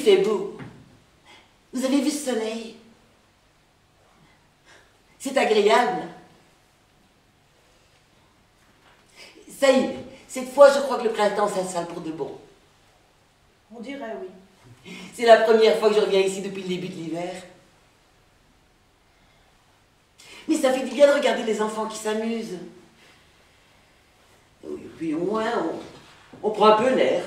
fait beau. Vous avez vu ce soleil? C'est agréable. Ça y est, cette fois, je crois que le printemps s'installe pour de bon. On dirait oui. C'est la première fois que je reviens ici depuis le début de l'hiver. Mais ça fait du bien de regarder les enfants qui s'amusent. Et puis au moins, on prend un peu l'air.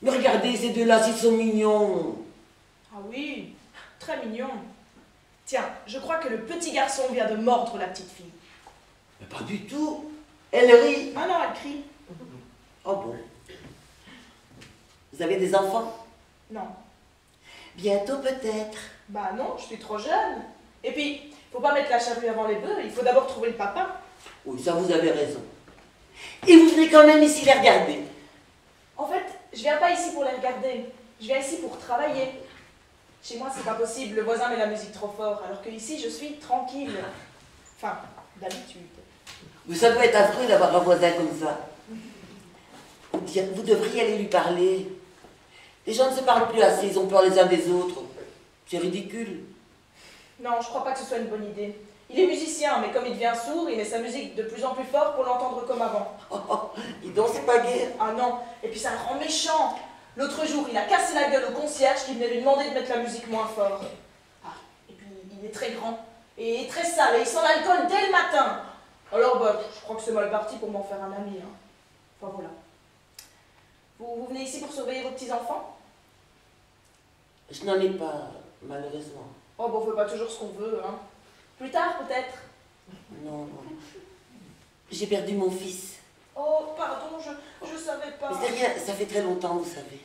Mais regardez, ces deux-là, s'ils sont mignons. Ah oui, très mignon. Tiens, je crois que le petit garçon vient de mordre la petite fille. Mais pas du tout. Elle rit. Ah non, elle crie. Oh bon. Vous avez des enfants? Non. Bientôt peut-être. Bah non, je suis trop jeune. Et puis, faut pas mettre la charrue avant les bœufs, il faut d'abord trouver le papa. Oui, ça vous avez raison. Et vous venez quand même ici les regarder. En fait, je viens pas ici pour les regarder. Je viens ici pour travailler. Chez moi, c'est pas possible, le voisin met la musique trop fort, alors que ici, je suis tranquille. Enfin, d'habitude. Mais ça doit être affreux d'avoir un voisin comme ça. Vous devriez aller lui parler. Les gens ne se parlent plus assez, ils ont peur les uns des autres. C'est ridicule. Non, je crois pas que ce soit une bonne idée. Il est musicien, mais comme il devient sourd, il met sa musique de plus en plus fort pour l'entendre comme avant. Oh, dis donc, c'est pas gai. Ah non, et puis c'est un grand méchant. L'autre jour, il a cassé la gueule au concierge qui venait lui demander de mettre la musique moins fort. Ah, et puis il est très grand, et très sale, et il sent l'alcool dès le matin. Alors, bah, je crois que c'est mal parti pour m'en faire un ami. Hein. Enfin, voilà. Vous venez ici pour surveiller vos petits-enfants? Je n'en ai pas, malheureusement. Oh, bon, on fait pas toujours ce qu'on veut, hein. Plus tard, peut-être. Non, non. J'ai perdu mon fils. Oh, pardon, je savais pas. Mais c'est rien, ça fait très longtemps, vous savez.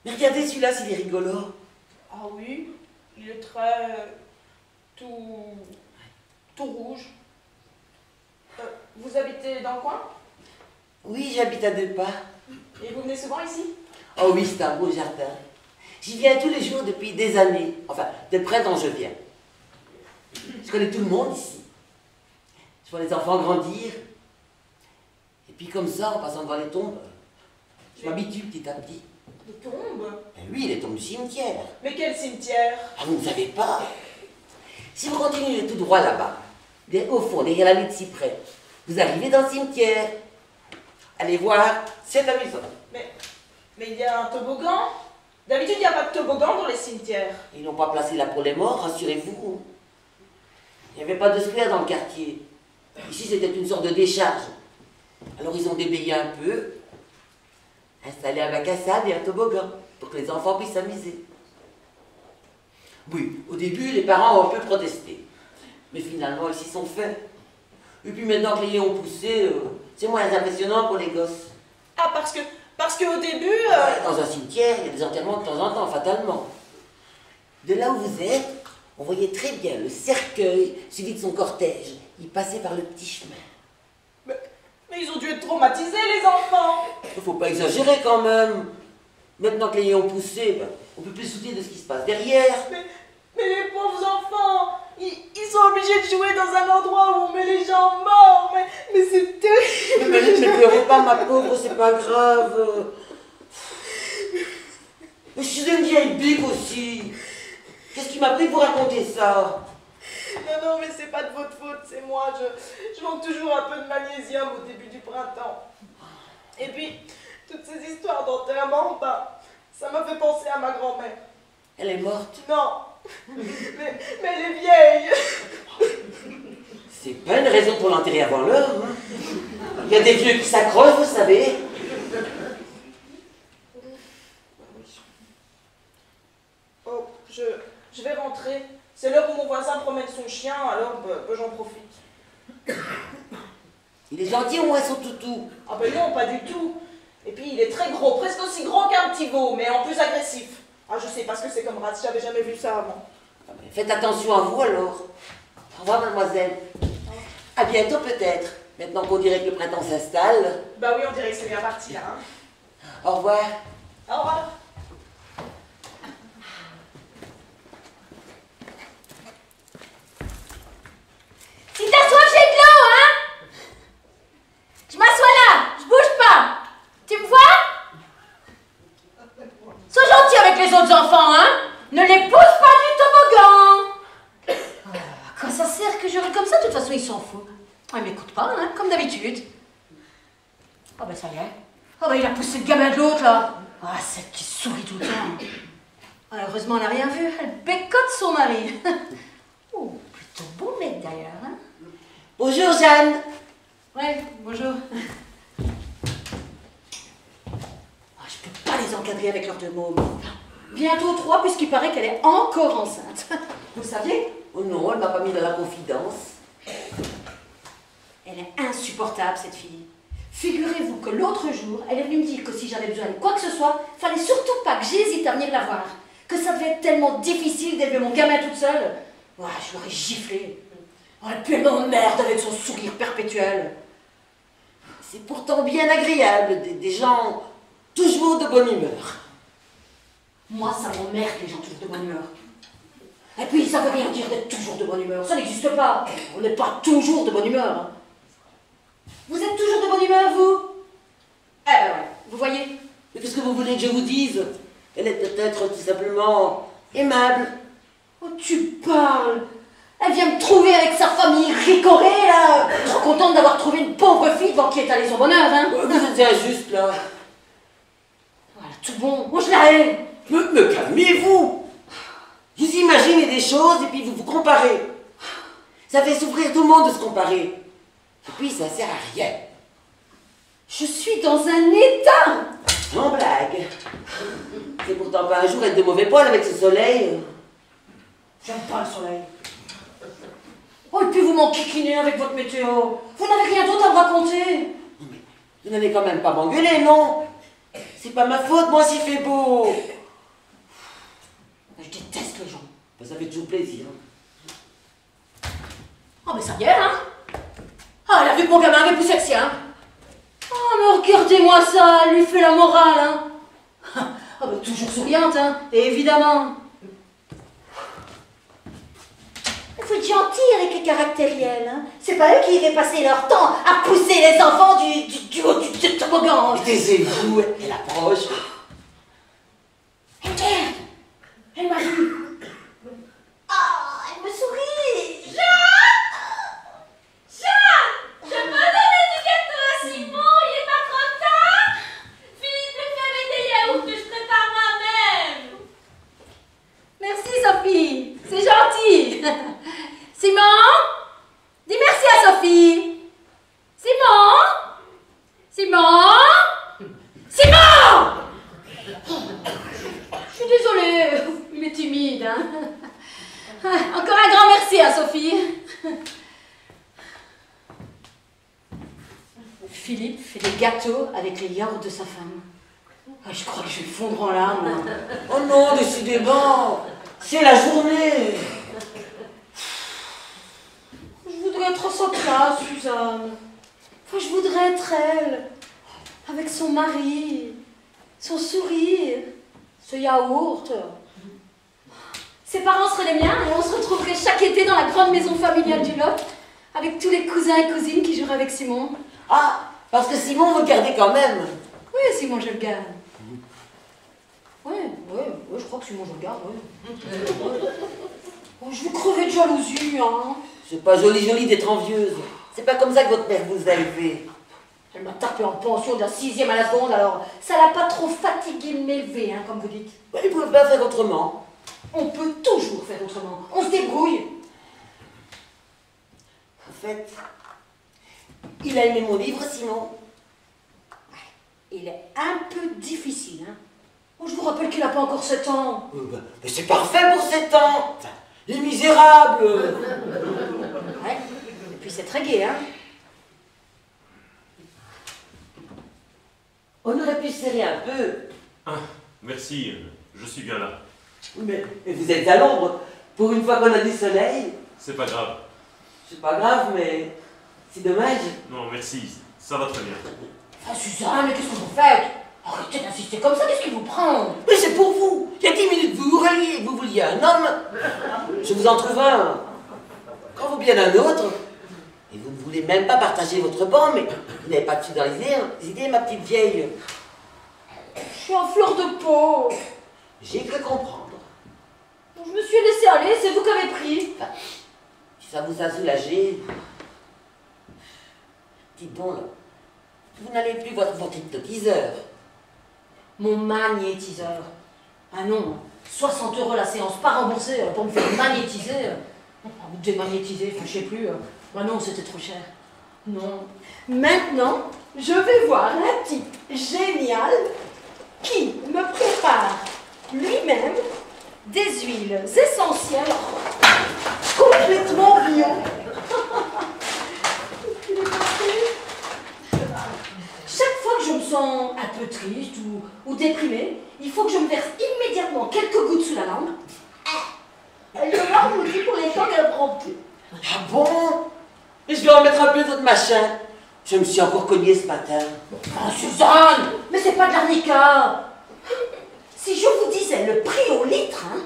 Mais regardez celui-là, s'il est rigolo. Ah oui, il est très... tout rouge. Vous habitez dans le coin? Oui, j'habite à 2 pas. Et vous venez souvent ici? Oh oui, c'est un beau jardin. J'y viens tous les jours depuis des années. Enfin, dès le printemps, je viens. Je connais tout le monde ici. Je vois les enfants grandir. Et puis comme ça, en passant devant les tombes, je m'habitue petit à petit. Les tombes? Ben oui, les tombes du cimetière. Mais quel cimetière? Ah, vous ne savez pas? Si vous continuez tout droit là-bas, au fond, derrière la lit de cyprès, vous arrivez dans le cimetière. Allez voir, c'est amusant. Mais il y a un toboggan? D'habitude, il n'y a pas de toboggan dans les cimetières. Ils n'ont pas placé là pour les morts, rassurez-vous. Il n'y avait pas de square dans le quartier. Ici, c'était une sorte de décharge. Alors, ils ont déblayé un peu, installé un bac à sable et un toboggan, pour que les enfants puissent s'amuser. Oui, au début, les parents ont un peu protesté. Mais finalement, ils s'y sont faits. Et puis maintenant que les ont poussé, c'est moins impressionnant pour les gosses. Ah, parce qu'au début... Dans un cimetière, il y a des enterrements de temps en temps, fatalement. De là où vous êtes, on voyait très bien le cercueil suivi de son cortège. Il passait par le petit chemin. Mais ils ont dû être traumatisés, les enfants. Il ne faut pas exagérer quand même. Maintenant que les ont poussé, ben, on ne peut plus se soucier de ce qui se passe derrière. Mais les pauvres enfants, ils sont obligés de jouer dans un endroit où on met les gens morts. Mais c'est terrible. Mais pleurez pas, ma pauvre, c'est pas grave. Mais je suis une vieille bique aussi. Qu'est-ce qui m'a pris pour raconter ça? Non, mais c'est pas de votre faute, c'est moi. Je manque toujours un peu de magnésium au début du printemps. Et puis, toutes ces histoires d'enterrement, ça m'a fait penser à ma grand-mère. Elle est morte? Non, mais elle est vieille. C'est pas une raison pour l'enterrer avant l'heure. Hein. Il y a des vieux qui s'accrochent, vous savez. Oh, je vais rentrer. C'est l'heure où mon voisin promène son chien, alors j'en profite. Il est gentil au moins son toutou. Ah ben non, pas du tout. Et puis il est très gros, presque aussi grand qu'un petit veau, mais en plus agressif. Ah, je sais pas ce que c'est comme race, j'avais jamais vu ça avant. Faites attention à vous alors. Au revoir, mademoiselle. À bientôt peut-être, maintenant qu'on dirait que le printemps s'installe. Bah oui, on dirait que c'est bien parti là. Hein. Au revoir. Au revoir. Si t'as soif, j'ai de l'eau, hein? Je m'assois là, je bouge pas. façon, il s'en fout. Il m'écoute pas, hein, comme d'habitude. Oh ben ça y est. Oh ben il a poussé le gamin de l'autre, là. Ah, celle qui sourit tout le temps. Ah, heureusement, elle n'a rien vu. Elle bécote son mari. Oh, plutôt beau mec d'ailleurs, hein. Bonjour Jeanne. Ouais, bonjour. Ah, je peux pas les encadrer avec leurs deux mômes. Bientôt 3, puisqu'il paraît qu'elle est encore enceinte. Vous saviez? Oh non, elle m'a pas mis dans la confidence. Elle est insupportable, cette fille. Figurez-vous que l'autre jour, elle est venue me dire que si j'avais besoin de quoi que ce soit, fallait surtout pas que j'hésite à venir la voir. Que ça devait être tellement difficile d'élever mon gamin toute seule. Ouais, je l'aurais giflé. Oh, et puis elle m'emmerde avec son sourire perpétuel. C'est pourtant bien agréable, des gens toujours de bonne humeur. Moi, ça m'emmerde, les gens toujours de bonne humeur. Et puis, ça veut rien dire d'être toujours de bonne humeur. Ça n'existe pas. On n'est pas toujours de bonne humeur. Hein. Vous êtes toujours de bonne humeur, vous? Eh ben ouais, vous voyez. Mais qu'est-ce que vous voulez que je vous dise? Elle est peut-être tout simplement aimable. Oh, tu parles. Elle vient me trouver avec sa famille ricorée, là. Trop contente d'avoir trouvé une pauvre fille devant qui étaler son bonheur, hein. Vous êtes injuste, là. Voilà, tout bon. Moi, je la hais. Me calmez-vous. Vous imaginez des choses et puis vous vous comparez. Ça fait souffrir tout le monde de se comparer. Et puis ça sert à rien. Je suis dans un état. Non, blague. C'est pourtant pas un jour être de mauvais poil avec ce soleil. J'aime pas le soleil. Oh, et puis vous m'enquiquinez avec votre météo. Vous n'avez rien d'autre à me raconter. Mais vous n'allez quand même pas m'engueuler, non? C'est pas ma faute, moi, s'il fait beau. Je déteste les gens. Ben, ça fait toujours plaisir. Oh, mais ça y est, hein. Ah, elle a vu que mon gamin avait plus sexy, hein. Oh, mais regardez-moi ça, elle lui fait la morale, hein. Ah, bah, toujours souriante, hein, évidemment. Il faut être gentil avec les caractériels, hein. C'est pas eux qui iraient passer leur temps à pousser les enfants du haut du toboggan. Taisez-vous, elle approche. Regarde, elle m'a vu. Ah, elle me sourit. Je peux donner du gâteau à Simon, il est pas trop tard? Philippe me fait avec des yaourts que je prépare moi-même. Merci Sophie, c'est gentil. Simon, dis merci à Sophie. Simon, je suis désolée, il est timide. Hein. Encore un grand merci à Sophie. Philippe fait des gâteaux avec les yaourts de sa femme. Ah, je crois que je vais fondre en larmes. Oh non, décidément. C'est la journée. Je voudrais être à sa place, Suzanne. Enfin, je voudrais être elle, avec son mari, son sourire, ce yaourt. Ses parents seraient les miens et on se retrouverait chaque été dans la grande maison familiale du Lot, avec tous les cousins et cousines qui joueraient avec Simon. Ah, parce que Simon vous gardez quand même. Oui, Simon, je le garde. Oui, je crois que Simon, je le garde, oui. Oh, je vais crever de jalousie, hein. C'est pas joli d'être envieuse. C'est pas comme ça que votre mère vous a élevé. Elle m'a tapé en pension de la 6e à la seconde, alors ça l'a pas trop fatigué de m'élever, hein, comme vous dites. Bah, ils pouvaient pas faire autrement. On peut toujours faire autrement. On se débrouille. En fait, il a aimé mon livre, Simon. Il est un peu difficile, hein. Oh, je vous rappelle qu'il n'a pas encore 7 ans. Mais c'est parfait pour 7 ans. Enfin, Les Misérables. Ouais. Et puis c'est très gai, hein. On aurait pu serrer un peu. Ah, merci, je suis bien là. Mais vous êtes à l'ombre. Pour une fois qu'on a du soleil. C'est pas grave. C'est pas grave, mais c'est dommage. Non, merci, ça va très bien. Ah, Suzanne, mais qu'est-ce que vous faites? Arrêtez d'insister comme ça, qu'est-ce qui vous prend? Mais c'est pour vous. Il y a 10 minutes, vous vouliez un homme. Je vous en trouve un. Quand vous bien un autre. Et vous ne voulez même pas partager votre banc, mais vous n'avez pas de suite dans les idées, ma petite vieille. Je suis en fleur de peau. J'ai cru comprendre. Je me suis laissé aller, c'est vous qui avez pris. Enfin, si ça vous a soulagé, Dites donc, là, vous n'allez plus votre hypnotiseur. Mon magnétiseur. Ah non, 60 € la séance, pas remboursée pour me faire magnétiser. Démagnétiser, enfin, je sais plus. Ah non, c'était trop cher. Non. Maintenant, je vais voir un type génial qui me prépare lui-même des huiles essentielles complètement bio. Il est parfait. Chaque fois que je me sens un peu triste ou déprimée, il faut que je me verse immédiatement quelques gouttes sous la langue. Elle me m'arrondit pour les temps qu'elle prend plus. Ah bon? Et je vais en mettre un peu d'autre machin. Je me suis encore cognée ce matin. Oh, Suzanne, mais c'est pas de l'arnica. Si je vous disais le prix au litre, hein.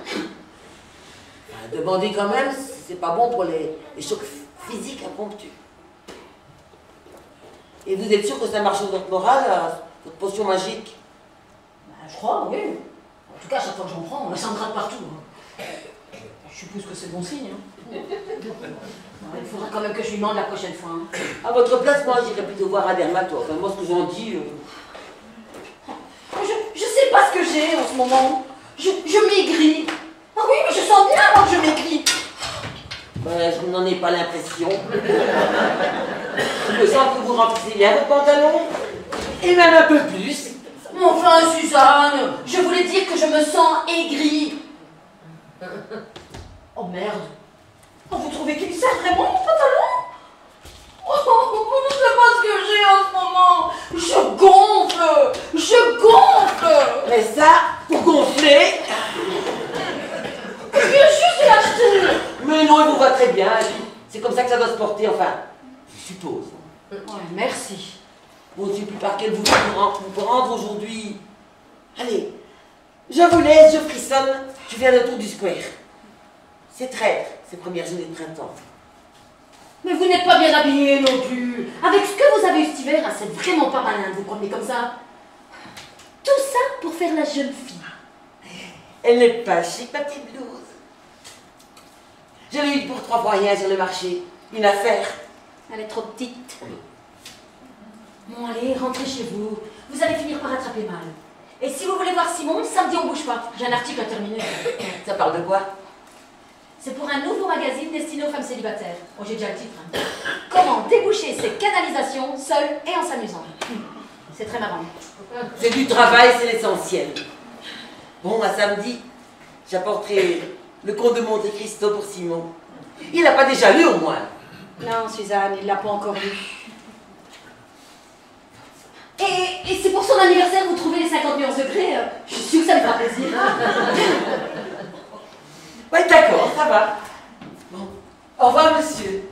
Demandez quand même si c'est pas bon pour les chocs physiques impromptus. Et vous êtes sûr que ça marche sur votre morale, votre potion magique? Je crois, oui. En tout cas, chaque fois que j'en prends, ça me gratte partout. Hein. Je suppose que c'est bon signe. Hein. Il faudra quand même que je lui demande la prochaine fois. Hein. À votre place, moi, j'irais plutôt voir un dermato. Enfin, moi, ce que j'en dis... Je sais pas ce que j'ai en ce moment. Je maigris. Ah oui, mais je sens bien, moi, que je maigris. Ben, je n'en ai pas l'impression. Je sens que vous remplissez bien votre pantalon. Et même un peu plus. Enfin, Suzanne, je voulais dire que je me sens aigrie. Oh merde. Oh, vous trouvez qu'il sert vraiment mon pantalon? Oh, je sais pas ce que j'ai en ce moment. Je gonfle. Je gonfle. Mais ça, pour gonfler... Je viens juste de l'acheter. Mais non, il vous va très bien. C'est comme ça que ça doit se porter, enfin, je suppose. Ouais, merci. Bon, je ne sais plus par quel vous prendre aujourd'hui. Allez, je vous laisse, je frissonne, je viens le tour du square. C'est traître, ces premières journées de printemps. Mais vous n'êtes pas bien habillé non plus. Avec ce que vous avez eu cet hiver, hein, c'est vraiment pas malin de vous promener comme ça. Tout ça pour faire la jeune fille. Elle n'est pas chic, ma petite blouse. Je l'ai eu pour 3 fois rien sur le marché. Une affaire. Elle est trop petite. Bon, allez, rentrez chez vous. Vous allez finir par attraper mal. Et si vous voulez voir Simon, samedi on bouge pas. J'ai un article à terminer. Ça parle de quoi? C'est pour un nouveau magazine destiné aux femmes célibataires. Oh, j'ai déjà le titre. Hein. Comment déboucher ses canalisations seules et en s'amusant. C'est très marrant. C'est du travail, c'est l'essentiel. Bon, à samedi, j'apporterai le conte de Monte Cristo pour Simon. Il n'a pas déjà lu au moins? Non, Suzanne, il l'a pas encore lu. Et c'est pour son anniversaire, vous trouvez les 50 nuances degrés. Je suis sûre que ça lui fera plaisir. Oui, d'accord, ça va. Bon, au revoir, monsieur.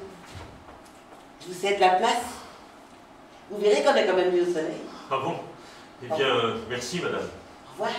Je vous cède la place. Vous verrez qu'on est quand même mis au soleil. Ah bon? Eh bien, merci, madame. Au revoir.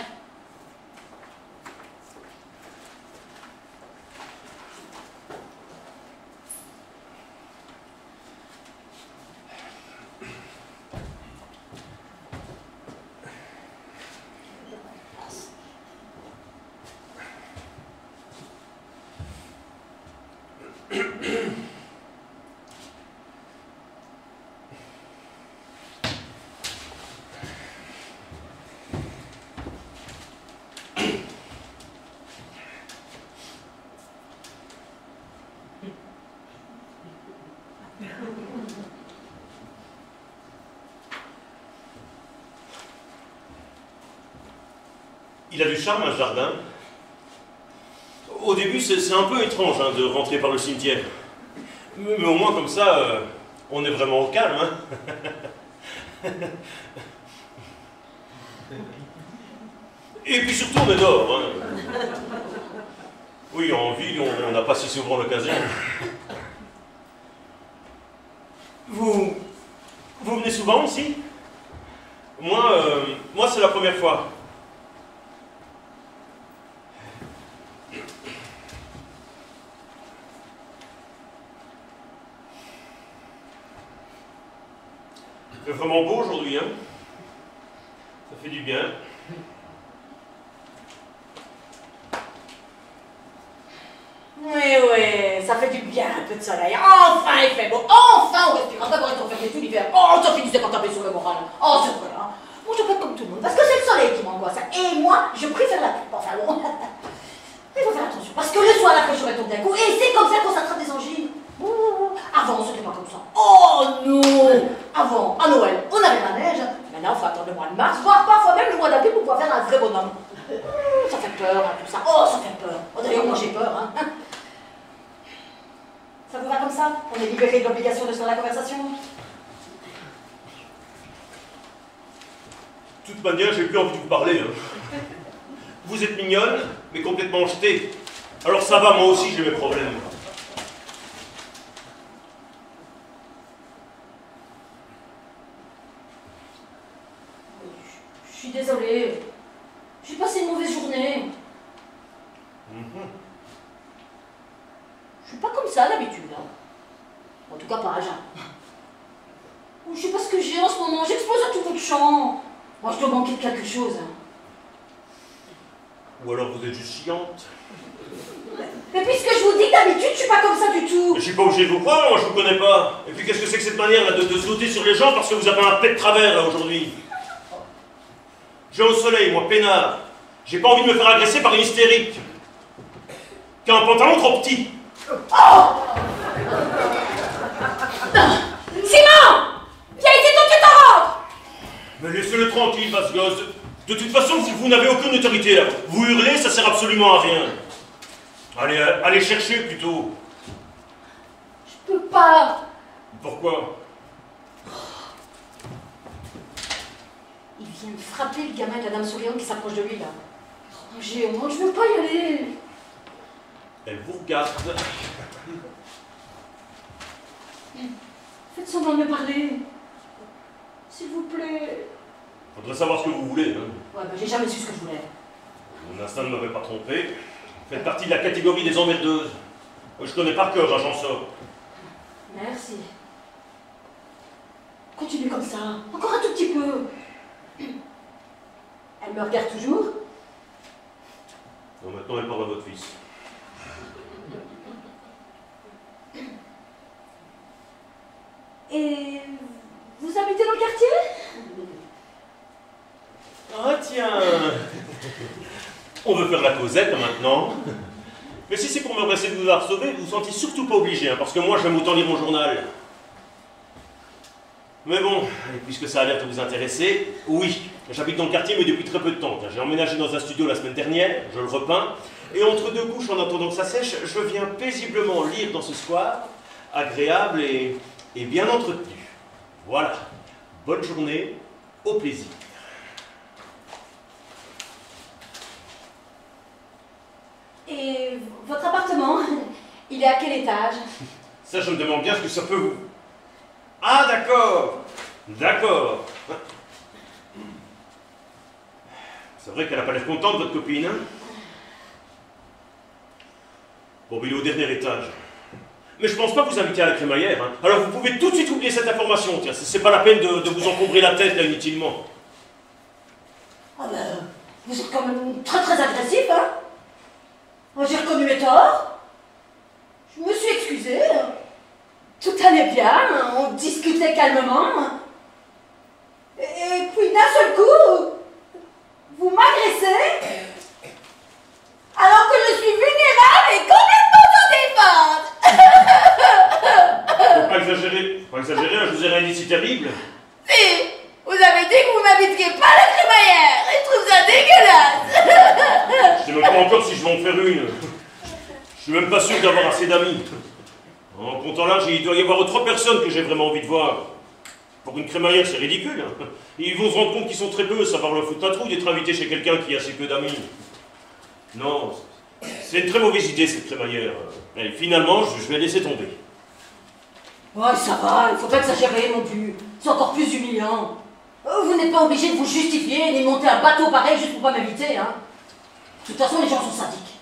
Il a du charme, un jardin. Au début, c'est un peu étrange hein, de rentrer par le cimetière. Mais au moins, comme ça, on est vraiment au calme. Hein. Et puis surtout, on est dehors. Hein. Oui, en ville, on n'a pas si souvent l'occasion. Vous venez souvent ici? Moi c'est la première fois. Il fait vraiment beau aujourd'hui, hein? Ça fait du bien. Oui, ça fait du bien un peu de soleil. Enfin, il fait beau. Enfin, on respire un et tout l'hiver. Oh, ça finissait par taper sur le moral. Oh, c'est vrai, hein. Moi, je peux être comme tout le monde, parce que c'est le soleil qui m'angoisse. Et moi, je préfère la pluie. Enfin bon. Il faut faire attention, parce que le soir, la fraîcheur tombe d'un coup, et c'est comme ça qu'on s'attrape des angines. Avant, c'était pas comme ça. Oh non. Avant, à Noël, on avait la neige. Maintenant, il faut attendre le mois de mars, voire parfois même le mois d'avril pour pouvoir faire un vrai bonhomme. Ça fait peur, hein, tout ça. Oh, ça fait peur. Oh, d'ailleurs, moi, j'ai peur, hein. Ça vous va comme ça? On est libéré de l'obligation de se faire la conversation? De toute manière, j'ai plus envie de vous parler. Hein. Vous êtes mignonne, mais complètement jetée. Alors ça va, moi aussi j'ai mes problèmes. Je suis désolée. J'ai passé une mauvaise journée. Je suis pas comme ça d'habitude. Hein. En tout cas, pas à Jean. Je sais pas ce que j'ai en ce moment. J'explose à tout bout de champ. Moi, je dois manquer de quelque chose. Ou alors vous êtes juste chiante. Mais puisque je vous dis d'habitude, je suis pas comme ça du tout. Mais je suis pas obligé de vous croire, moi je vous connais pas. Et puis qu'est-ce que c'est que cette manière là de sauter sur les gens parce que vous avez un pet de travers là aujourd'hui? Je vais au soleil, moi, peinard. J'ai pas envie de me faire agresser par une hystérique. Qui a un pantalon trop petit. Oh Simon! Viens ici tout de suite en rentre! Mais laissez-le tranquille, basse gosse. De toute façon, vous n'avez aucune autorité là. Vous hurlez, ça sert absolument à rien. Allez chercher plutôt. Je peux pas. Pourquoi? Il vient de frapper le gamin de la dame souriante qui s'approche de lui là. Roger, au moins je veux pas y aller. Elle vous regarde. Faites semblant de me parler. S'il vous plaît. Faudrait savoir ce que vous voulez. Hein. Ouais, bah j'ai jamais su ce que je voulais. Mon instinct ne m'avait pas trompé. Vous faites partie de la catégorie des emmerdeuses. Je connais par cœur, j'en sors. Merci. Continue comme ça. Encore un tout petit peu. Elle me regarde toujours. Non, maintenant elle parle à votre fils. Et vous habitez dans le quartier? Ah tiens. On veut faire la causette maintenant. Mais si c'est pour me presser de vous harceler, vous vous sentez surtout pas obligé, hein, parce que moi j'aime autant lire mon journal. Mais bon, puisque ça a l'air de vous intéresser, oui, j'habite dans le quartier mais depuis très peu de temps. J'ai emménagé dans un studio la semaine dernière, je le repeins, et entre deux couches en attendant que ça sèche, je viens paisiblement lire dans ce square, agréable et bien entretenu. Voilà, bonne journée, au plaisir. Et votre appartement, il est à quel étage? Ça, je me demande bien ce que ça peut vous... Ah, d'accord. D'accord. C'est vrai qu'elle n'a pas l'air contente, votre copine, hein? Bon, mais il est au dernier étage. Mais je pense pas que vous habitiez à la crémaillère, hein. Alors vous pouvez tout de suite oublier cette information, tiens. C'est pas la peine de vous encombrer la tête, là, inutilement. Ah ben, vous êtes quand même très très agressif, hein? Moi j'ai reconnu mes torts. Je me suis excusée. Tout allait bien, on discutait calmement. Et puis d'un seul coup, vous m'agressez alors que je suis vulnérable et complètement sans défense. Faut pas exagérer, hein, je vous ai rien dit si terrible. Si, vous avez dit que vous m'habiterez pas à la crémaillère. Je trouve ça dégueulasse. Je sais même pas encore si je vais en faire une. Je suis même pas sûr d'avoir assez d'amis. En comptant là, il doit y avoir 3 personnes que j'ai vraiment envie de voir. Pour une crémaillère, c'est ridicule. Hein. Ils vont se rendre compte qu'ils sont très peu, ça va leur foutre la trouille d'être invité chez quelqu'un qui a si peu d'amis. Non, c'est une très mauvaise idée cette crémaillère. Et finalement, je vais laisser tomber. Ouais, ça va, il faut pas exagérer non plus. C'est encore plus humiliant. Vous n'êtes pas obligé de vous justifier ni monter un bateau pareil juste pour pas m'inviter, hein. De toute façon, les gens sont sadiques.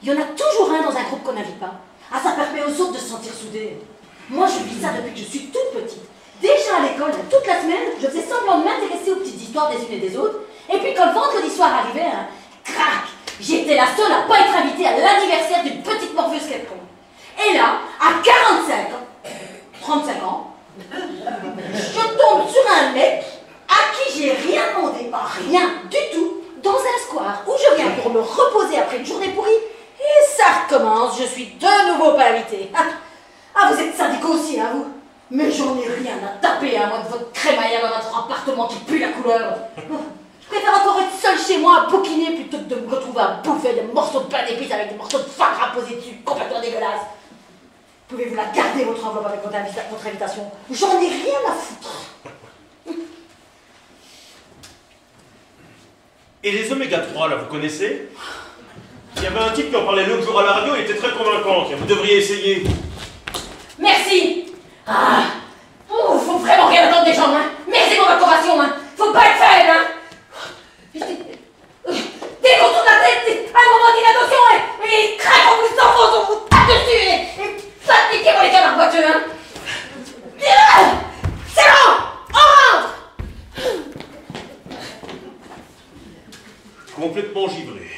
Il y en a toujours un dans un groupe qu'on n'invite pas. Ah, ça permet aux autres de se sentir soudés. Moi, je vis ça depuis que je suis toute petite. Déjà à l'école, toute la semaine, je faisais semblant de m'intéresser aux petites histoires des unes et des autres. Et puis quand le vendredi soir arrivait, hein, crac, j'étais la seule à pas être invitée à l'anniversaire d'une petite morveuse quelconque. Et là, à 45 ans, 35 ans, après une journée pourrie, et ça recommence, je suis de nouveau pas invitée. Ah, vous êtes syndicaux aussi, hein, vous? Mais j'en ai rien à taper, à moi, de votre crémaillère dans votre appartement qui pue la couleur. Je préfère encore être seule chez moi à bouquiner plutôt que de me retrouver à bouffer des morceaux de pain d'épices avec des morceaux de foie gras posés dessus, complètement dégueulasses. Pouvez-vous la garder, votre enveloppe avec votre invitation? J'en ai rien à foutre. Et les oméga 3, là, vous connaissez? Il y avait un type qui en parlait l'autre jour à la radio, il était très convaincant. Tiens, vous devriez essayer. Merci. Ah, oh, faut vraiment rien attendre des gens, hein. Merci pour votre compassion, hein. Faut pas être faible, hein. Dès qu'on tourne la tête, c'est un moment d'inattention, hein. Et il craque, on vous enfonce, on vous tape dessus, et ça te piquer pour les canards boiteux, hein. C'est bon, on rentre. Complètement givré.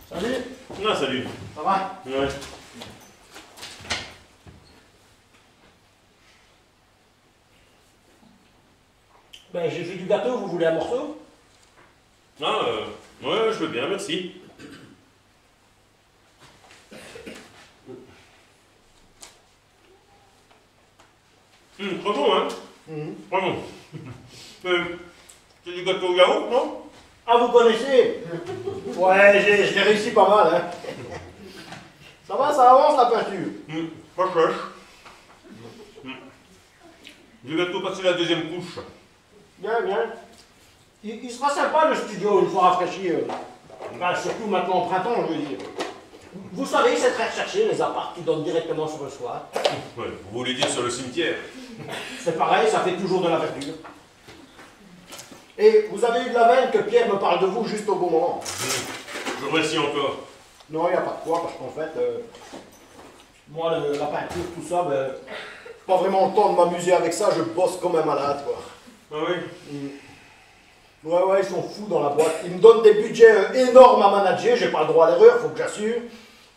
Salut. Ah, salut. Ça va? Ouais. Ben, j'ai fait du gâteau, vous voulez un morceau? Ah, ouais, je veux bien, merci. Très bon, hein? Très bon. C'est du gâteau au yaourt, non? Ah, vous connaissez? Ouais, je l'ai réussi pas mal, hein. Ça va, ça avance la peinture. Pas sèche. Du gâteau passé la deuxième couche. Bien, bien. Il sera sympa le studio une fois rafraîchi. Ben, surtout maintenant au printemps, je veux dire. Vous savez, c'est très recherché, les apparts qui donnent directement sur le soir. Ouais, vous voulez dire sur le cimetière? C'est pareil, ça fait toujours de la verdure. Et vous avez eu de la veine que Pierre me parle de vous juste au bon moment. Je vous remercie encore. Non, il n'y a pas de quoi, parce qu'en fait, moi, la peinture, tout ça, ben, pas vraiment le temps de m'amuser avec ça, je bosse comme un malade, quoi. Ah oui? Ouais, ils sont fous dans la boîte. Ils me donnent des budgets énormes à manager, j'ai pas le droit à l'erreur, faut que j'assure.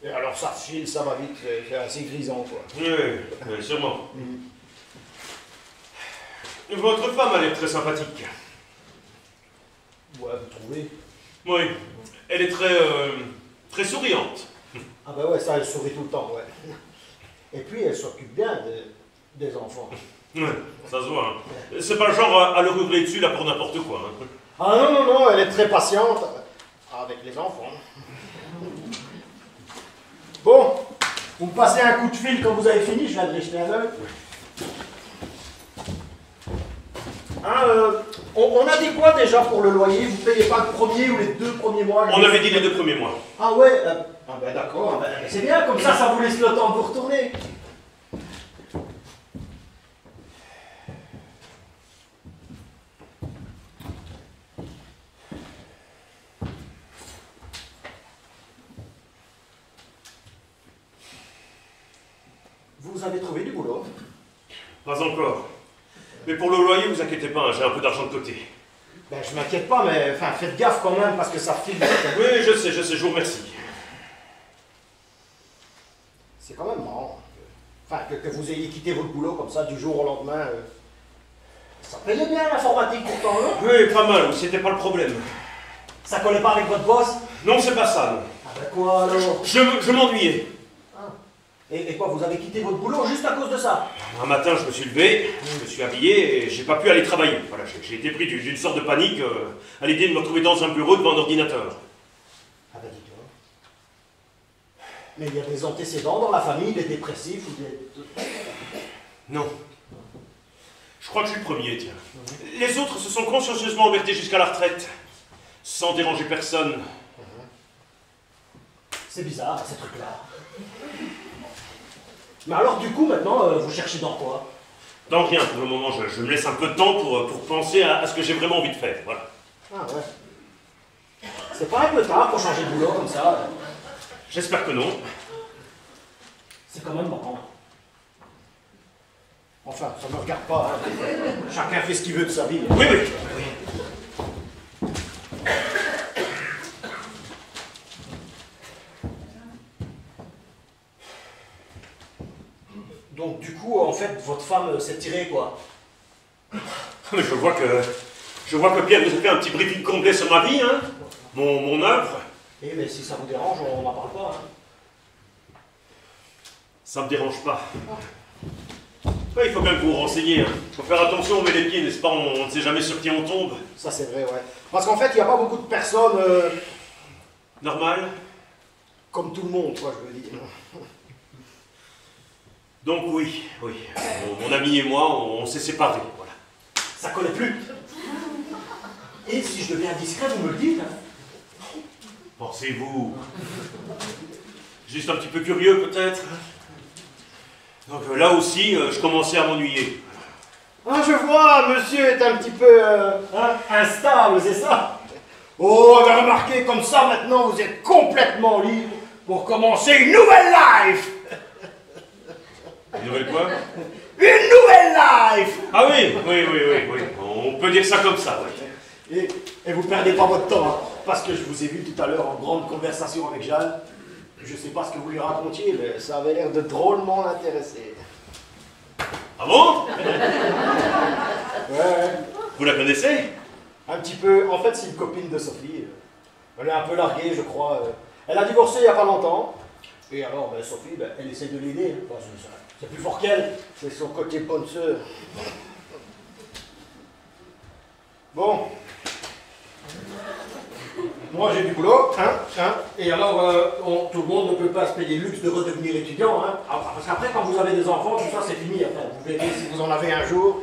Et alors ça file, ça va vite, c'est assez grisant, quoi. Oui, sûrement. Votre femme a l'air très sympathique. Ouais, vous trouvez? Oui, elle est très souriante. Ah ben ouais, ça, elle sourit tout le temps, ouais. Et puis, elle s'occupe bien des enfants. Ouais, ça se voit. Hein. C'est pas le genre à leur hurler dessus là pour n'importe quoi. Hein. Ah non, elle est très patiente avec les enfants. Bon, vous me passez un coup de fil quand vous avez fini, je viens de jeter un œil. On a dit quoi déjà pour le loyer? Vous payez pas le premier ou les 2 premiers mois? On avait dit les 2 premiers mois. Ah ouais, ah ben d'accord, ben, c'est bien, comme ça vous laisse le temps de vous retourner. Vous avez trouvé du boulot? Pas encore. Mais pour le loyer, vous inquiétez pas, hein, j'ai un peu d'argent de côté. Ben je m'inquiète pas, mais enfin faites gaffe quand même parce que ça file vite. Oui, je sais, je vous remercie. C'est quand même marrant. Enfin, que vous ayez quitté votre boulot comme ça du jour au lendemain. Ça payait bien l'informatique pourtant, non? Oui, pas mal, oui, c'était pas le problème. Ça collait pas avec votre boss? Non, c'est pas ça, non. Ah ben quoi alors? Je m'ennuyais. Et quoi, vous avez quitté votre boulot juste à cause de ça? Un matin, je me suis levé, je me suis habillé et j'ai pas pu aller travailler. Voilà, j'ai été pris d'une sorte de panique à l'idée de me retrouver dans un bureau devant un ordinateur. Ah ben dis-toi. Mais il y a des antécédents dans la famille, des dépressifs ou des... Non. Je crois que je suis le premier, tiens. Les autres se sont consciencieusement embêtés jusqu'à la retraite, sans déranger personne. C'est bizarre, ces trucs-là. Mais alors, du coup, maintenant, vous cherchez dans quoi? Dans rien, pour le moment, je me laisse un peu de temps pour penser à ce que j'ai vraiment envie de faire, voilà. Ah ouais. C'est pas un peu tard pour changer de boulot comme ça? J'espère que non. C'est quand même marrant. Enfin, ça me regarde pas, hein. Chacun fait ce qu'il veut de sa vie. Oui. Donc du coup, en fait, votre femme s'est tirée, quoi. Mais je vois que Pierre vous a fait un petit briefing complet sur ma vie, hein. Mon œuvre. Eh, mais si ça vous dérange, on n'en parle pas, hein. Ça me dérange pas. Ouais, il faut quand même vous renseigner, hein. Faut faire attention, on met les pieds, n'est-ce pas? On ne sait jamais sur qui on tombe. Ça, c'est vrai, ouais. Parce qu'en fait, il n'y a pas beaucoup de personnes... Normal. Comme tout le monde, quoi, je veux dire. Donc oui. Mon ami et moi, on s'est séparés, voilà. Ça collait plus. Et si je deviens discret, vous me le dites, hein. Pensez-vous. Juste un petit peu curieux, peut-être. Donc là aussi, je commençais à m'ennuyer. Ah, je vois, monsieur est un petit peu instable, c'est ça? Oh, mais remarquez, comme ça, maintenant, vous êtes complètement libre pour commencer une nouvelle life. Une nouvelle quoi? Une nouvelle life. Ah oui. On peut dire ça comme ça, oui. Et vous perdez pas votre temps, hein, parce que je vous ai vu tout à l'heure en grande conversation avec Jeanne. Je sais pas ce que vous lui racontiez, mais ça avait l'air de drôlement l'intéresser. Ah bon? Ouais. Vous la connaissez? Un petit peu. En fait, c'est une copine de Sophie. Elle est un peu larguée, je crois. Elle a divorcé il n'y a pas longtemps. Et alors, Sophie, elle essaie de l'aider. Hein. Enfin, c'est plus fort qu'elle. C'est son côté bonne sœur. Bon. Moi, j'ai du boulot. Et alors, tout le monde ne peut pas se payer le luxe de redevenir étudiant. Hein. Alors, parce qu'après, quand vous avez des enfants, tout ça, c'est fini. Après, vous verrez si vous en avez un jour.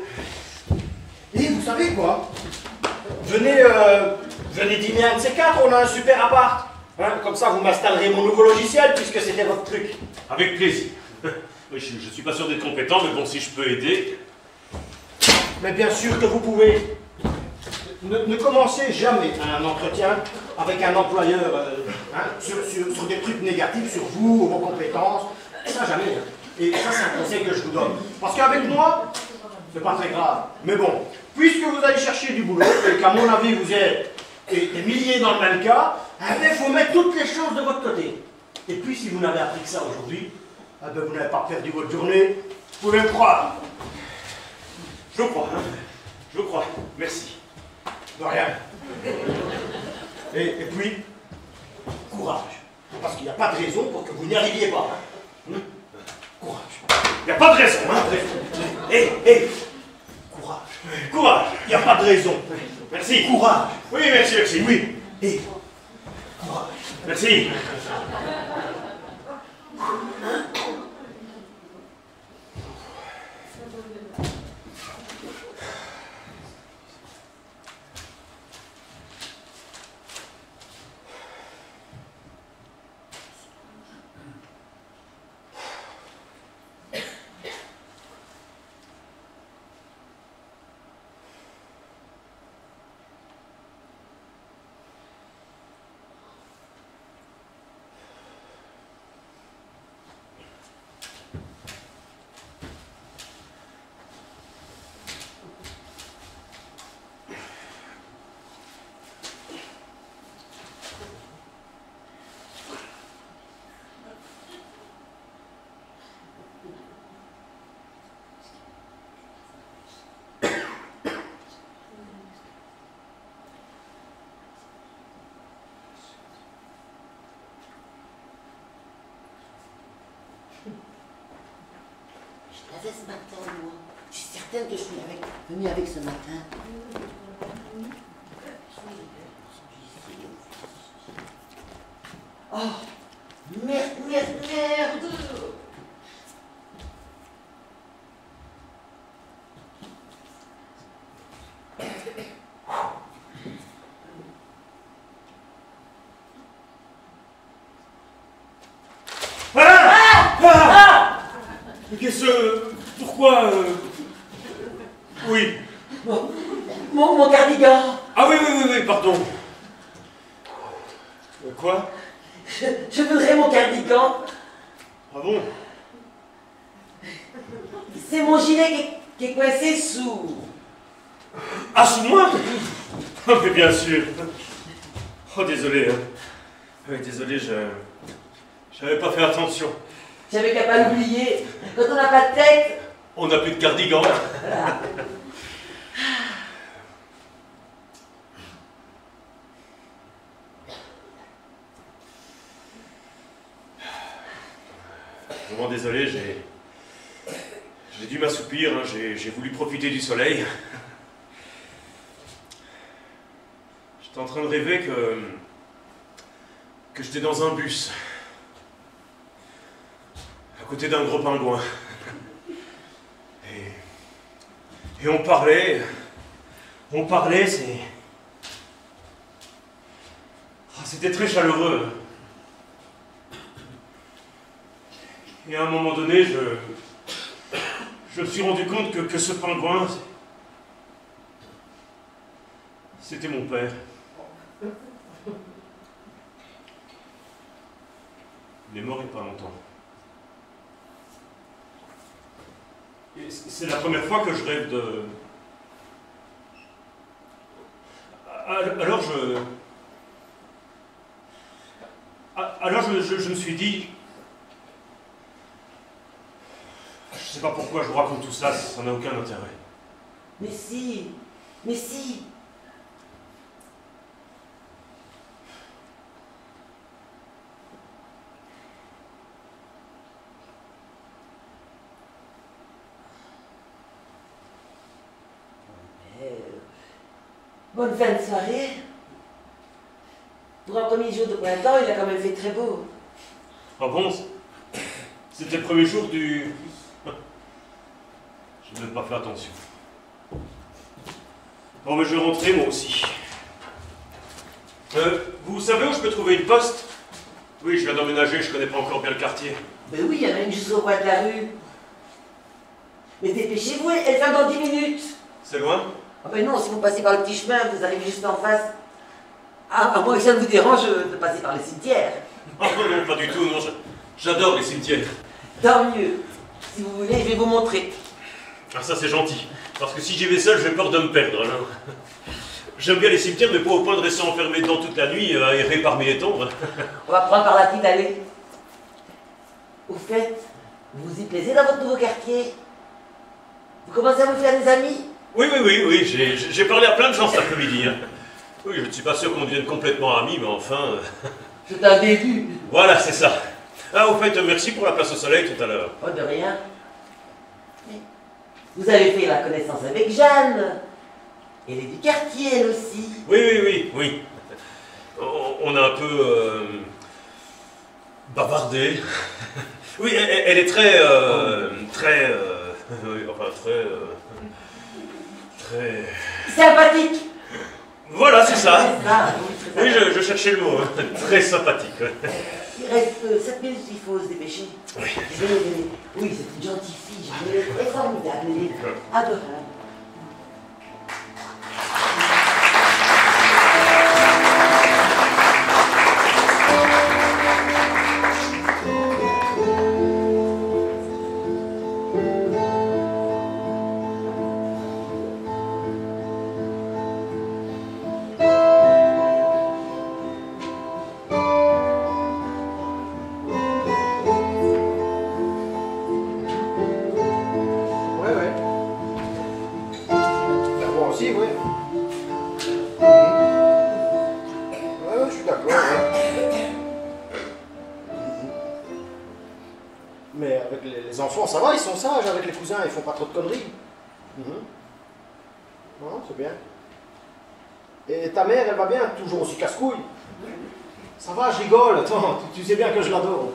Et vous savez quoi? Venez dîner un de ces quatre, on a un super appart. Hein, comme ça, vous m'installerez mon nouveau logiciel, puisque c'était votre truc. Avec plaisir. Oui, je suis pas sûr d'être compétent, mais bon, si je peux aider... Mais bien sûr que vous pouvez. Ne commencez jamais un entretien avec un employeur sur des trucs négatifs sur vous, vos compétences. Ça, jamais. Hein. Et ça, c'est un conseil que je vous donne. Parce qu'avec moi, c'est pas très grave. Mais bon, puisque vous allez chercher du boulot, et qu'à mon avis, vous êtes des milliers dans le même cas, il faut mettre toutes les choses de votre côté. Et puis, si vous n'avez appris que ça aujourd'hui, vous n'avez pas perdu votre journée. Vous pouvez me croire. Je crois, hein. Je crois. Merci. De rien. Et puis, courage. Parce qu'il n'y a pas de raison pour que vous n'y arriviez pas. Hein. Courage. Il n'y a pas de raison, hein. Courage. Courage. Il n'y a pas de raison. Merci. Courage. Oui, merci. Oui. Et courage. Merci. Je l'avais ce matin, moi. Je suis certaine que je suis venue avec ce matin. Oh, merde. Pourquoi Oui. Mon cardigan. Ah oui, pardon. Quoi? Je voudrais mon cardigan. Ah bon? C'est mon gilet qui est coincé sous. Ah, sous moi? Oh, mais bien sûr. Oh, désolé. Hein. Oui, désolé, j'avais pas fait attention. J'avais qu'à pas l'oublier. Quand on n'a pas de tête, On n'a plus de cardigan. Vraiment désolé, j'ai dû m'assoupir, hein, j'ai voulu profiter du soleil. J'étais en train de rêver que j'étais dans un bus, à côté d'un gros pingouin. Et on parlait, c'était très chaleureux. Et à un moment donné, je me suis rendu compte que ce pingouin, c'était mon père. Il est mort il n'y a pas longtemps. Et c'est la première fois que je rêve de... Alors je me suis dit... Je sais pas pourquoi je vous raconte tout ça, ça n'a aucun intérêt. Mais si, mais si. Bonne fin de soirée. Pour un premier jour de printemps, il a quand même fait très beau. Ah bon? C'était le premier jour du... Je n'ai même pas fait attention. Bon, mais je vais rentrer moi aussi. Vous savez où je peux trouver une poste? Oui, je viens d'emménager, je connais pas encore bien le quartier. Ben oui, il y en a une juste au coin de la rue. Mais dépêchez-vous, elle vient dans 10 minutes. C'est loin? Ah ben non, si vous passez par le petit chemin, vous arrivez juste en face. Ah, à moins que ça ne vous dérange de passer par le cimetière. Oh non, pas du tout, non, j'adore les cimetières. Tant mieux. Si vous voulez, je vais vous montrer. Ah ça c'est gentil, parce que si j'y vais seul, j'ai peur de me perdre. Alors. J'aime bien les cimetières, mais pas au point de rester enfermé dedans toute la nuit, à errer parmi les tombes. On va prendre par la petite allée. Au fait, vous y plaisez dans votre nouveau quartier? Vous commencez à vous faire des amis? Oui, j'ai parlé à plein de gens cet après-midi. Hein. Oui, je ne suis pas sûr qu'on devienne complètement amis, mais enfin... C'est un début. Voilà, c'est ça. Ah, au fait, merci pour la place au soleil tout à l'heure. Oh, de rien. Vous avez fait la connaissance avec Jeanne. Elle est du quartier, elle aussi. Oui. On a un peu... bavardé. Oui, elle est très... très... Sympathique. Voilà, c'est ça. C'est ça, Oui, je cherchais le mot. Hein. Très sympathique. Il reste 7 minutes, il faut se dépêcher. Oui. Oui, c'est une gentille fille. Elle est très formidable. Elle est adorable. Mais avec les enfants, ça va, ils sont sages. Avec les cousins, ils font pas trop de conneries. Non, c'est bien. Et ta mère, elle va bien, toujours aussi casse-couille. Ça va, je rigole. Attends, tu sais bien que je l'adore.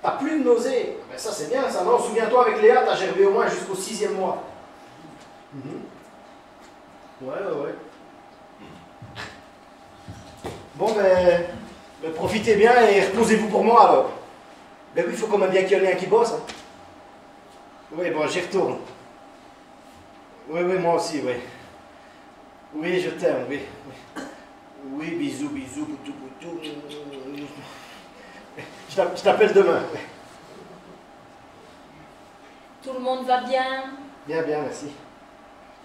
T'as plus de nausées. Ben ça, c'est bien, ça. Non, souviens-toi, avec Léa, t'as gervé au moins jusqu'au 6e mois. Ouais. Bon, ben profitez bien et reposez-vous pour moi, alors. Ben oui, il faut quand même bien qu'il y en ait un qui bosse. Hein. Oui, bon, j'y retourne. Oui, moi aussi, oui. Oui, je t'aime, oui. Oui, bisous, boutou. Je t'appelle demain. Tout le monde va bien? Bien, merci.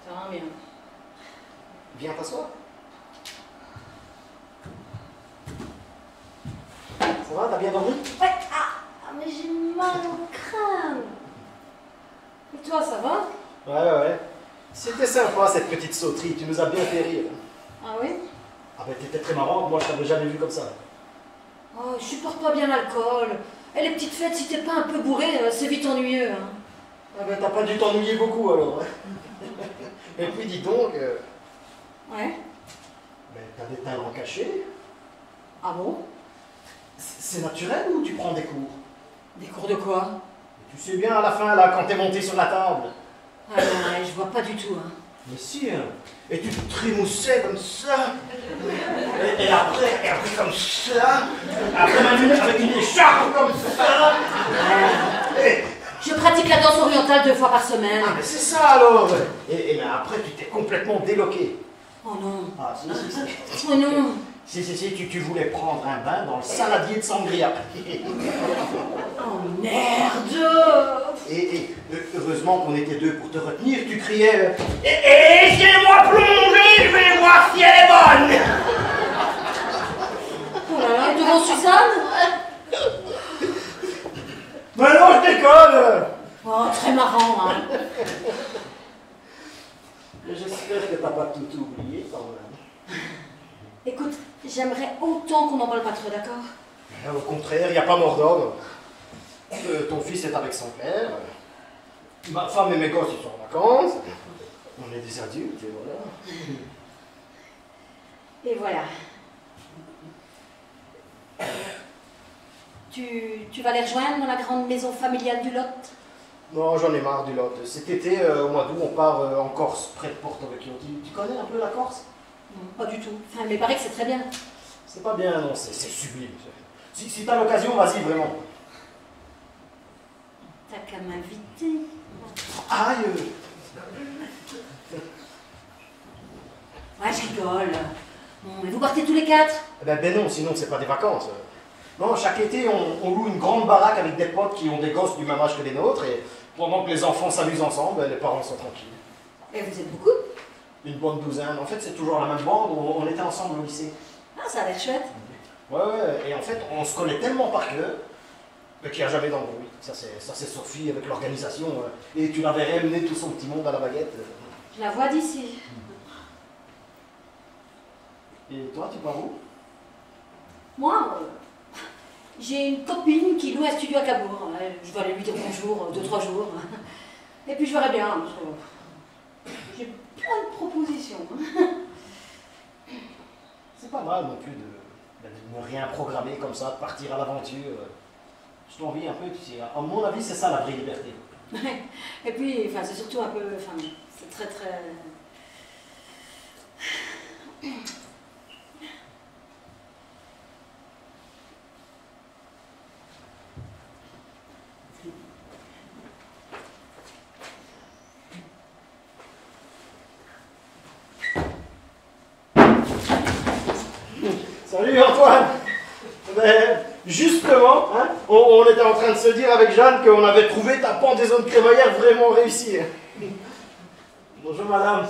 Tant mieux. Viens t'asseoir. Ça va, t'as bien dormi? Ouais, mais j'ai mal au crâne. Et toi, ça va? Ouais. C'était sympa cette petite sauterie, tu nous as bien fait rire. Ah oui? Ah ben t'étais très marrante, moi je t'avais jamais vu comme ça. Oh, je supporte pas bien l'alcool. Et les petites fêtes, si t'es pas un peu bourré, c'est vite ennuyeux. Hein. Ah ben t'as pas dû t'ennuyer beaucoup alors. Et puis dis donc, Ouais? ben, t'as des talents cachés. Ah bon? C'est naturel ou tu prends des cours? Des cours de quoi? Tu sais bien à la fin là, quand t'es monté sur la table. Ah ouais, je vois pas du tout. Hein. Mais si, hein. Et tu te trémoussais comme ça. Et après comme ça. Après avec une écharpe comme ça. Et... Je pratique la danse orientale 2 fois par semaine. Ah mais c'est ça alors. Et mais après tu t'es complètement déloqué. Oh non. Ah si. Oh non. Si, tu voulais prendre un bain dans le saladier de sangria. Oh merde. Et heureusement qu'on était deux pour te retenir, tu criais laissez-moi plonger, je vais voir si elle est bonne. Oh là là, devant Suzanne? Mais non, je déconne. Oh, très marrant, hein. J'espère que t'as pas tout oublié quand même. Écoute, j'aimerais autant qu'on n'en parle pas trop, d'accord? Au contraire, il n'y a pas mort d'homme. Ton fils est avec son père. Ma femme et mes gosses, ils sont en vacances. On est des adultes, et voilà. Et voilà. Tu vas les rejoindre dans la grande maison familiale du Lot? Non, j'en ai marre du Lot. Cet été, au mois d'août, on part en Corse, près de Porto Vecchio. Tu connais un peu la Corse? Non, pas du tout. Enfin, mais il paraît que c'est très bien. C'est pas bien, non, c'est sublime. Si t'as l'occasion, vas-y, vraiment. T'as qu'à m'inviter. Aïe! Ouais, je rigole. Bon, mais vous partez tous les 4? Ben non, sinon c'est pas des vacances. Non, chaque été, on loue une grande baraque avec des potes qui ont des gosses du même âge que les nôtres, et pendant que les enfants s'amusent ensemble, les parents sont tranquilles. Et vous êtes beaucoup? Une bonne douzaine. En fait, c'est toujours la même bande, on était ensemble au lycée. Ah, ça a l'air chouette. Ouais, et en fait, on se connaît tellement par cœur qu'il n'y a jamais d'embrouille. Ça, c'est Sophie avec l'organisation. Et tu la verrais mener tout son petit monde à la baguette. Je la vois d'ici. Et toi, tu pars où? Moi, j'ai une copine qui loue un studio à Cabourg. Je vais aller lui dire bonjour 2-3 jours. Et puis je verrai bien. Parce que j'ai plein de propositions. C'est pas mal non plus de ne rien programmer comme ça, de partir à l'aventure. Je t'envie un peu, tu sais. À mon avis, c'est ça la vraie liberté. Et puis, enfin, c'est surtout un peu. Enfin, c'est très très. Salut Antoine! Ben, justement, hein, on était en train de se dire avec Jeanne qu'on avait trouvé ta pendaison de crémaillère vraiment réussie. Bonjour madame,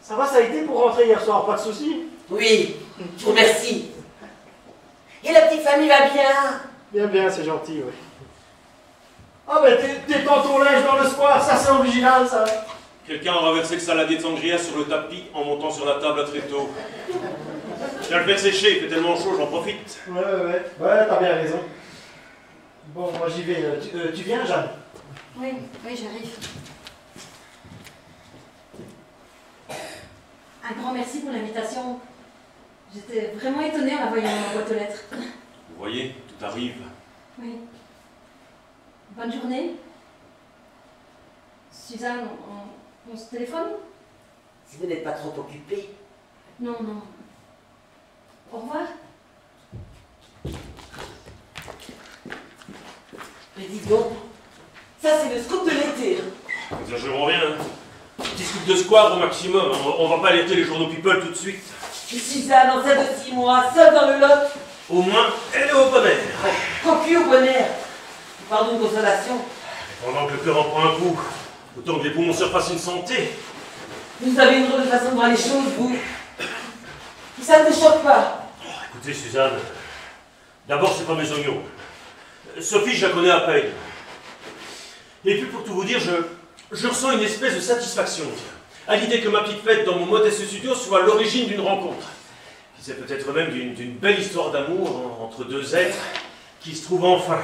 ça va, ça a été pour rentrer hier soir, pas de soucis? Oui, je vous remercie. Et la petite famille va bien? Bien, c'est gentil, oui. Ah ben t'étends ton linge dans le square, ça c'est original ça. Quelqu'un a renversé le saladier de sangria sur le tapis en montant sur la table à tréteau. Je viens le faire sécher, il fait tellement chaud, j'en profite. Ouais, t'as bien raison. Bon, moi j'y vais. Tu viens, Jeanne? Oui, j'arrive. Un grand merci pour l'invitation. J'étais vraiment étonnée en la voyant dans ma boîte aux lettres. Vous voyez, tout arrive. Oui. Bonne journée. Suzanne, on se téléphone? Si vous n'êtes pas trop occupé. Non. Au revoir. Mais dites donc, ça c'est le scoop de l'été. Exagérons rien, hein. Petit scoop de square au maximum, hein. On va pas alerter les journaux People tout de suite. Et Suzanne, enceinte de 6 mois, seule dans le Lot. Au moins, elle est au bon air. Cocu au bon air. Pardon de consolation. Pendant que le cœur en prend un coup, autant que les poumons se refassent une santé. Vous avez une drôle de façon de voir les choses, vous. Ça ne me choque pas. Écoutez, Suzanne, d'abord, c'est pas mes oignons. Sophie, je la connais à peine. Et puis pour tout vous dire, je ressens une espèce de satisfaction à l'idée que ma petite fête dans mon modeste studio soit l'origine d'une rencontre. C'est peut-être même d'une belle histoire d'amour entre deux êtres qui se trouvent enfin.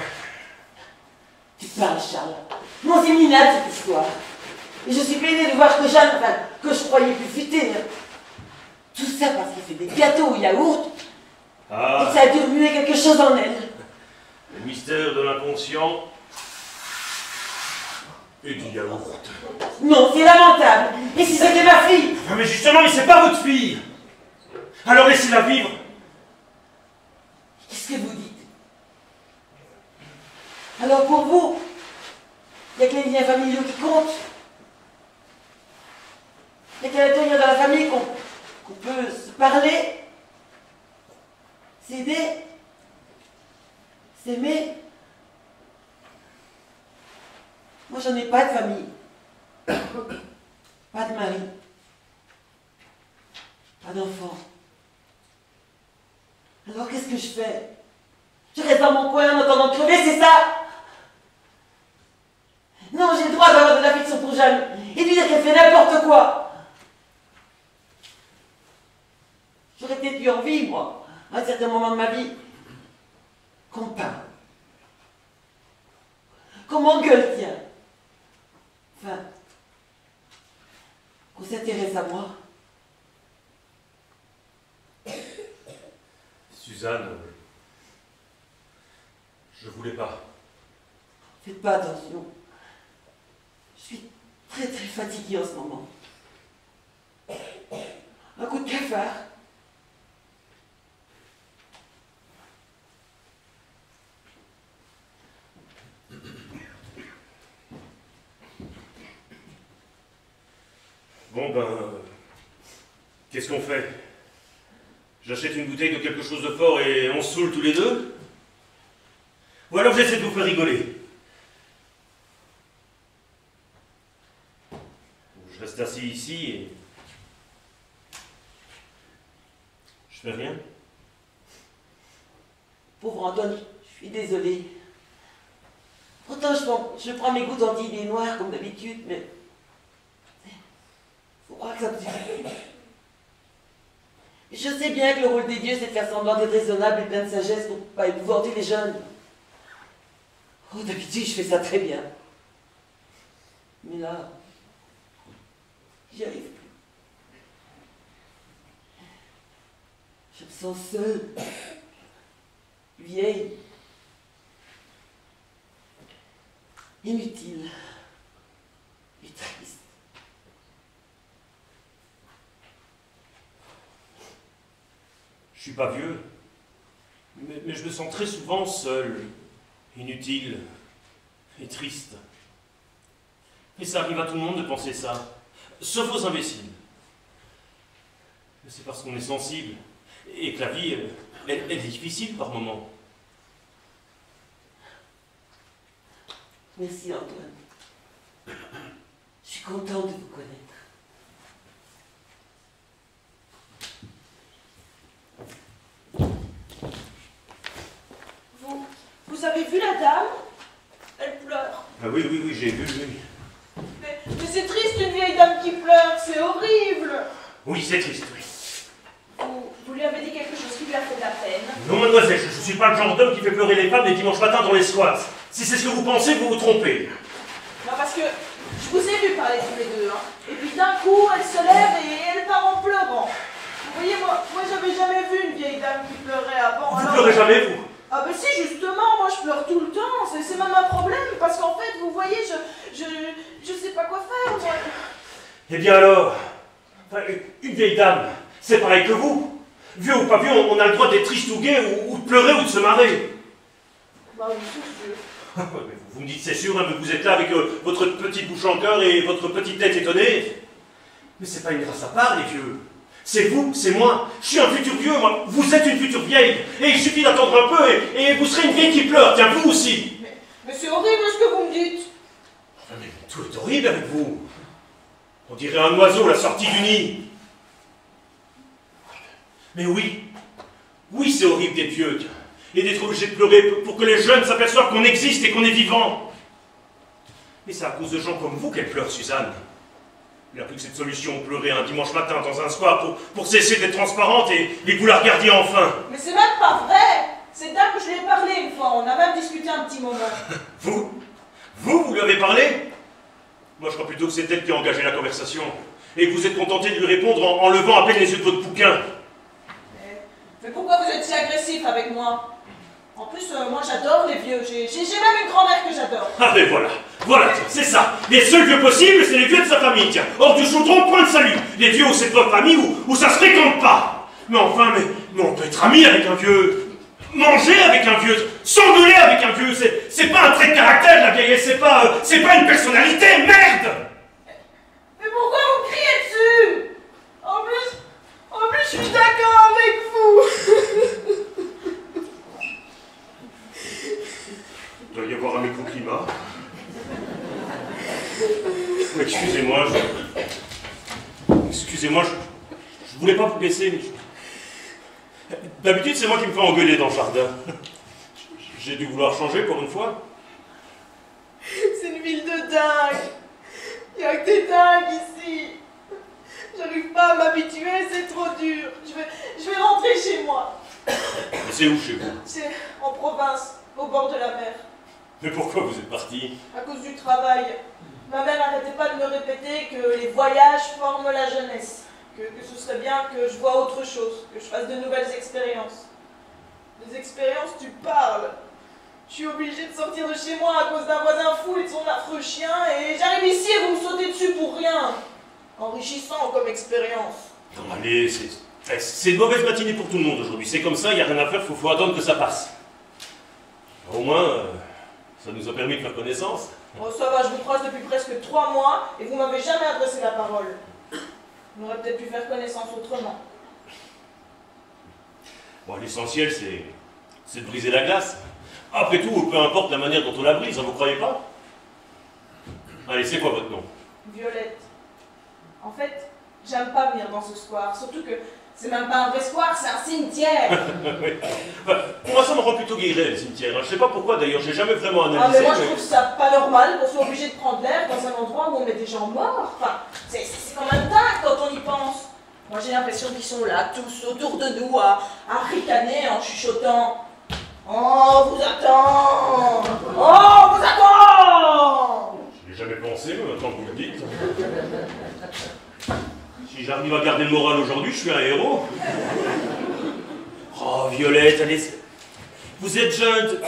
Tu parles, Charles. Non, c'est minable cette histoire. Et je suis peinée de voir que Jeanne, enfin, que je croyais plus futée. Tout ça parce qu'il fait des gâteaux au yaourt. Ah. Et que ça a dû remuer quelque chose en elle. Le mystère de l'inconscient et du yaourt. Non, c'est lamentable. Et si c'était ma fille? Ah, mais justement, mais c'est pas votre fille. Alors laissez-la vivre. Qu'est-ce que vous dites? Alors pour vous, il n'y a que les liens familiaux qui comptent. Il n'y a qu'à l'intérieur de la famille qu'on peut se parler, s'aider, s'aimer. Moi, j'en ai pas de famille, pas de mari, pas d'enfant. Alors qu'est-ce que je fais? Je reste dans mon coin en attendant de crever, c'est ça? Non, j'ai le droit d'avoir de l'affection pour Jeanne et de lui dire qu'elle fait n'importe quoi. J'aurais peut-être eu envie, moi, à un certain moment de ma vie, qu'on parle. Qu'on m'engueule, tiens. Enfin, qu'on s'intéresse à moi. Suzanne, je voulais pas. Faites pas attention. Je suis très très fatiguée en ce moment. Un coup de cafard. Bon ben, qu'est-ce qu'on fait? J'achète une bouteille de quelque chose de fort et on se saoule tous les deux? Ou alors j'essaie de vous faire rigoler? Je reste assis ici et... je fais rien? Pauvre Antoine, je suis désolée. Pourtant, je prends mes gouttes anti-idées comme d'habitude, mais... faut croire que ça me suffit. Je sais bien que le rôle des dieux, c'est de faire semblant d'être raisonnable et plein de sagesse pour pas épouvanter les jeunes. Oh, d'habitude, je fais ça très bien. Mais là, j'y arrive plus. Je me sens seule, vieille, inutile et triste. Je suis pas vieux, mais je me sens très souvent seul, inutile et triste. Et ça arrive à tout le monde de penser ça, sauf aux imbéciles. Mais c'est parce qu'on est sensible et que la vie, elle est difficile par moments. Merci Antoine. Je suis contente de vous connaître. Vous avez vu la dame? Elle pleure. Ah oui, j'ai vu, oui. Mais c'est triste une vieille dame qui pleure, c'est horrible. Oui, c'est triste, oui. Vous lui avez dit quelque chose qui lui a fait de la peine? Non, mademoiselle, je ne suis pas le genre d'homme qui fait pleurer les femmes les dimanches matins dans les squats. Si c'est ce que vous pensez, vous vous trompez. Non, parce que je vous ai vu parler tous les deux, hein. Et puis d'un coup, elle se lève et elle part en pleurant. Vous voyez, moi j'avais jamais vu une vieille dame qui pleurait avant. Vous pleurez jamais, vous? Ah ben si, justement, moi je pleure tout le temps, c'est même un problème, parce qu'en fait, vous voyez, je sais pas quoi faire, moi. Eh bien alors, enfin, une vieille dame, c'est pareil que vous. Vieux ou pas vieux, on a le droit d'être triste ou gai, ou de pleurer ou de se marrer. Bah oui, c'est sûr. Vous me dites c'est sûr, hein, mais vous êtes là avec votre petite bouche en cœur et votre petite tête étonnée. Mais c'est pas une race à part, les vieux. C'est vous, c'est moi. Je suis un futur vieux, moi. Vous êtes une future vieille. Et il suffit d'attendre un peu et vous serez une vieille qui pleure. Tiens, vous aussi. Mais c'est horrible ce que vous me dites. Enfin, mais tout est horrible avec vous. On dirait un oiseau à la sortie du nid. Mais oui, c'est horrible d'être vieux. Et d'être obligé de pleurer pour que les jeunes s'aperçoivent qu'on existe et qu'on est vivant. Mais c'est à cause de gens comme vous qu'elle pleure, Suzanne. Il n'a plus que cette solution, pleurer un dimanche matin dans un square pour cesser d'être transparente et vous la regardiez enfin. Mais c'est même pas vrai. Cette dame, je lui ai parlé une fois, on a même discuté un petit moment. Vous lui avez parlé? Moi, je crois plutôt que c'est elle qui a engagé la conversation. Et que vous êtes contenté de lui répondre en levant à peine les yeux de votre bouquin. Mais pourquoi vous êtes si agressif avec moi? En plus, moi j'adore les vieux, j'ai même une grand-mère que j'adore. Ah mais voilà, c'est ça. Les seuls vieux possibles, c'est les vieux de sa famille, tiens. Hors du chaudron, point de salut. Les vieux où c'est de votre famille, où ça se fréquente pas. Mais enfin, mais on peut être ami avec un vieux. Manger avec un vieux, s'engueuler avec un vieux, c'est pas un trait de caractère, la vieillesse, c'est pas une personnalité, merde! Mais pourquoi vous criez dessus? En plus, je suis d'accord avec vous. Il doit y avoir un microclimat. Excusez-moi, je voulais pas vous blesser, mais d'habitude, c'est moi qui me fais engueuler dans le jardin. J'ai dû vouloir changer pour une fois. C'est une ville de dingue. Il n'y a que des dingues ici. J'arrive pas à m'habituer, c'est trop dur. Je vais rentrer chez moi. Mais c'est où chez vous? C'est en province, au bord de la mer. Mais pourquoi vous êtes parti? À cause du travail. Ma mère n'arrêtait pas de me répéter que les voyages forment la jeunesse. Que ce serait bien que je vois autre chose, que je fasse de nouvelles expériences. Des expériences, tu parles. Je suis obligée de sortir de chez moi à cause d'un voisin fou et de son affreux chien, et j'arrive ici et vous me sautez dessus pour rien. Enrichissant comme expérience. Non, allez, c'est une mauvaise matinée pour tout le monde aujourd'hui. C'est comme ça, il n'y a rien à faire, faut attendre que ça passe. Au moins, ça nous a permis de faire connaissance. Oh, ça va, je vous croise depuis presque 3 mois et vous m'avez jamais adressé la parole. On aurait peut-être pu faire connaissance autrement. Bon, l'essentiel, c'est de briser la glace. Après tout, peu importe la manière dont on la brise, hein, vous croyez pas? Allez, c'est quoi votre nom? Violette. En fait, j'aime pas venir dans ce square, surtout que c'est même pas un vrai square, c'est un cimetière. Oui. Enfin, moi, ça me rend plutôt guéret, le cimetière. Je sais pas pourquoi, d'ailleurs, j'ai jamais vraiment analysé. Ah, mais moi, je trouve ça pas normal qu'on soit obligé de prendre l'air dans un endroit où on met des gens morts. Enfin, c'est quand même dingue quand on y pense. Moi, j'ai l'impression qu'ils sont là, tous autour de nous, à ricaner en chuchotant. Oh, vous attend! Oh, vous attend! Je n'ai jamais pensé, mais maintenant que vous le dites. Si j'arrive à garder le moral aujourd'hui, je suis un héros. Oh, Violette, allez, vous êtes jeune,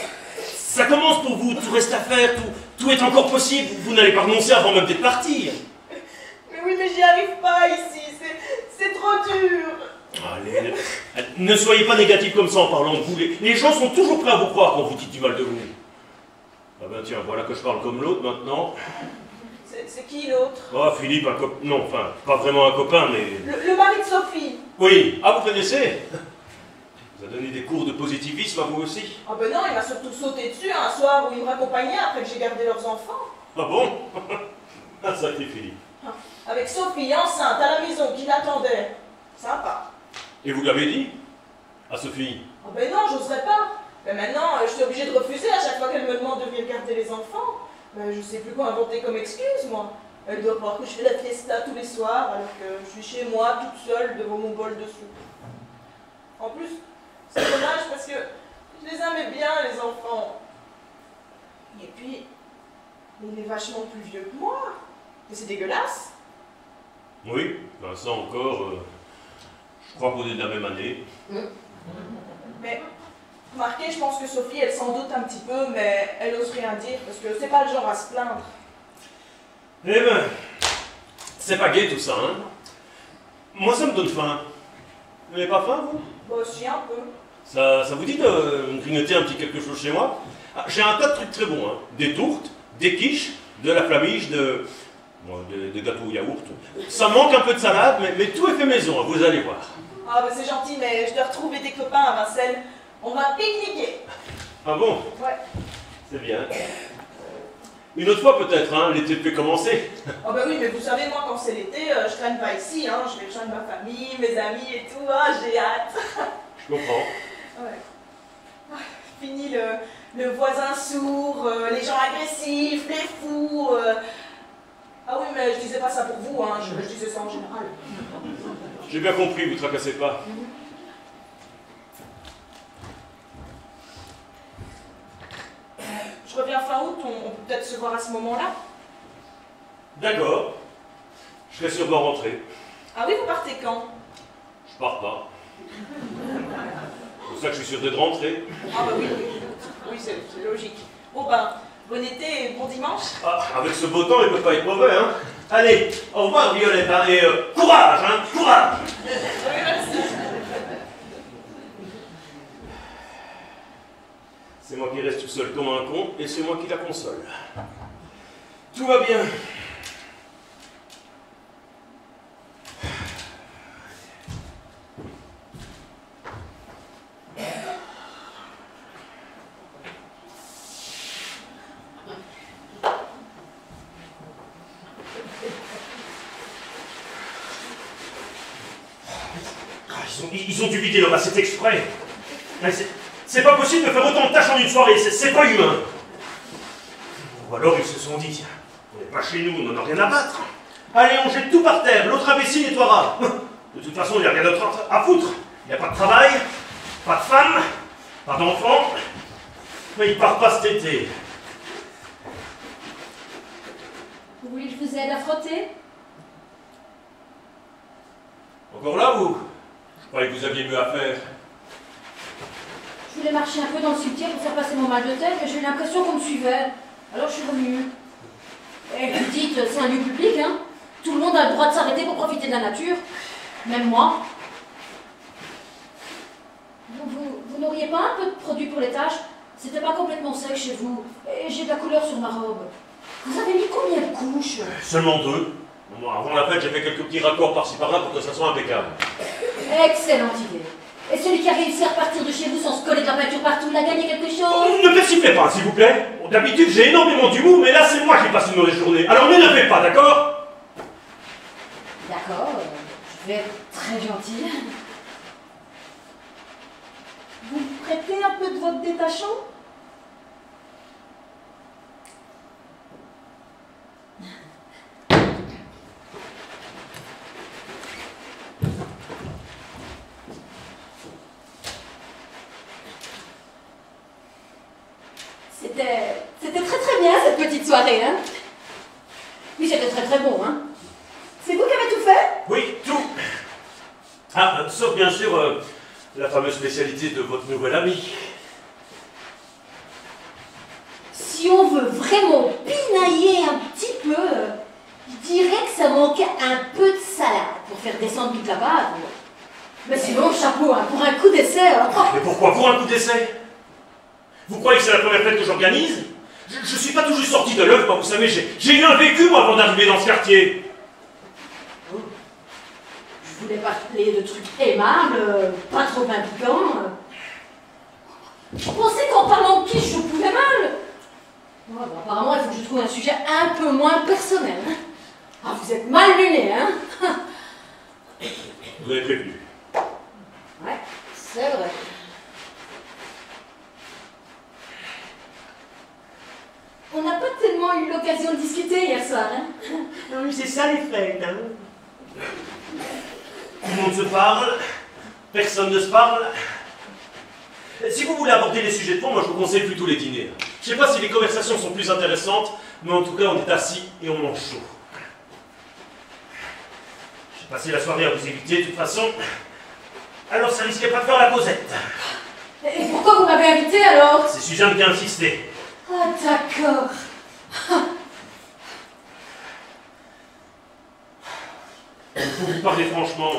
ça commence pour vous, tout reste à faire, tout est encore possible, vous n'allez pas renoncer avant même d'être parti. Mais oui, mais j'y arrive pas ici, c'est trop dur. Allez, ne soyez pas négatif comme ça en parlant de vous, les gens sont toujours prêts à vous croire quand vous dites du mal de vous. Ah ben tiens, voilà que je parle comme l'autre maintenant. C'est qui l'autre? Oh, Philippe, un copain, non, enfin, pas vraiment un copain, mais... Le mari de Sophie. Oui, ah, vous connaissez? Vous a donné des cours de positivisme à vous aussi? Ah ben non, il m'a surtout sauté dessus un soir où il me raccompagnait après que j'ai gardé leurs enfants. Ah bon? Un sacré Philippe. Avec Sophie enceinte à la maison qui l'attendait. Sympa. Et vous l'avez dit? À Sophie? Ah ben non, j'oserais pas. Mais maintenant, je suis obligée de refuser à chaque fois qu'elle me demande de venir garder les enfants. Ben, je sais plus quoi inventer comme excuse, moi. Elle doit croire que je fais la fiesta tous les soirs, alors que je suis chez moi, toute seule, devant mon bol de soupe. En plus, c'est dommage parce que je les aimais bien, les enfants. Et puis, il est vachement plus vieux que moi. Mais c'est dégueulasse. Oui, ben ça encore, je crois qu'on est de la même année. Mais, remarquez, je pense que Sophie, elle s'en doute un petit peu, mais elle ose rien dire, parce que c'est pas le genre à se plaindre. Eh ben, c'est pas gai tout ça, hein? Moi, ça me donne faim. Vous n'avez pas faim, vous? Bah aussi un peu. Ça vous dit de grignoter un petit quelque chose chez moi? Ah, j'ai un tas de trucs très bons, hein. Des tourtes, des quiches, de la flamiche, des gâteaux au yaourt. Ça manque un peu de salade, mais tout est fait maison, hein, vous allez voir. Ah bah c'est gentil, mais je dois retrouver des copains à Vincennes. On va pique-niquer. Ah bon? Ouais. C'est bien. Une autre fois peut-être, hein, l'été peut commencer. Ah bah oui, mais vous savez, moi quand c'est l'été, je traîne pas ici, hein. Je vais rejoindre ma famille, mes amis et tout, hein. J'ai hâte. Je comprends. Ouais. Fini le voisin sourd, les gens agressifs, les fous. Ah oui, mais je disais pas ça pour vous, hein, je disais ça en général. J'ai bien compris, vous tracassez pas. Je reviens fin août, on peut peut-être se voir à ce moment-là. D'accord. Je serai sûrement rentré. Ah oui, vous partez quand? Je pars pas. C'est pour ça que je suis sûr d'être rentré. Ah bah oui, oui c'est logique. Bon ben, bon été et bon dimanche. Ah, avec ce beau temps, il peut pas être mauvais, hein. Allez, au revoir, Violette, hein, et courage, hein, courage. Oui, merci. C'est moi qui reste tout seul comme un con, et c'est moi qui la console. Tout va bien. Ils ont dû vider leur assiette exprès. C'est pas possible de faire autant de tâches en une soirée, c'est pas humain. Ou alors ils se sont dit, tiens, on n'est pas chez nous, on n'en a rien à battre. Allez, on jette tout par terre, l'autre imbécile nettoiera. De toute façon, il n'y a rien d'autre à foutre. Il n'y a pas de travail, pas de femme, pas d'enfant. Mais il part pas cet été. Vous voulez que je vous aide à frotter? Encore là, vous? Je croyais que vous aviez mieux à faire. Je voulais marcher un peu dans le cimetière pour faire passer mon mal de tête, mais j'ai eu l'impression qu'on me suivait. Alors je suis revenue. Et vous dites, c'est un lieu public, hein? Tout le monde a le droit de s'arrêter pour profiter de la nature. Même moi. Vous n'auriez pas un peu de produit pour les taches? C'était pas complètement sec chez vous. Et j'ai de la couleur sur ma robe. Vous avez mis combien de couches? Seulement 2. Bon, avant la fête, j'ai fait quelques petits raccords par-ci par-là pour que ça soit impeccable. Excellente idée. Et celui qui a réussi à repartir de chez vous sans se coller de la peinture partout, il a gagné quelque chose? Oh, ne persiflez pas, s'il vous plaît. Bon, d'habitude, j'ai énormément d'humour, mais là, c'est moi qui passe une mauvaise journée. Alors ne le faites pas, d'accord? D'accord, je vais être très gentille. Vous me prêtez un peu de votre détachant? C'était très bien cette petite soirée, hein? Oui, c'était très bon, hein? C'est vous qui avez tout fait? Oui, tout. Ah, sauf bien sûr la fameuse spécialité de votre nouvel ami. Si on veut vraiment pinailler un petit peu, je dirais que ça manquait un peu de salade pour faire descendre toute la base. Mais sinon, chapeau, hein, pour un coup d'essai. Hein. Mais pourquoi pour un coup d'essai? Vous croyez que c'est la première fête que j'organise? Je suis pas tout juste sorti de l'œuvre, quoi, vous savez, j'ai eu un vécu, moi, avant d'arriver dans ce quartier. Je voulais parler de trucs aimables, pas trop impliquants. Je pensais qu'en parlant de quiche, je pouvais mal. Ouais, bah, apparemment, il faut que je trouve un sujet un peu moins personnel. Hein. Ah, vous êtes mal luné, hein? Vous avez prévenu. Ouais, c'est vrai. On n'a pas tellement eu l'occasion de discuter hier soir, hein? Oui, c'est ça les fêtes, hein? Tout le monde se parle, personne ne se parle. Si vous voulez aborder les sujets de fond, moi je vous conseille plutôt les dîners. Je sais pas si les conversations sont plus intéressantes, mais en tout cas on est assis et on mange chaud. J'ai passé la soirée à vous éviter de toute façon, alors ça risquait pas de faire la causette. Et pourquoi vous m'avez invité alors? C'est Suzanne qui a insisté. Ah, d'accord. Pour vous parler franchement,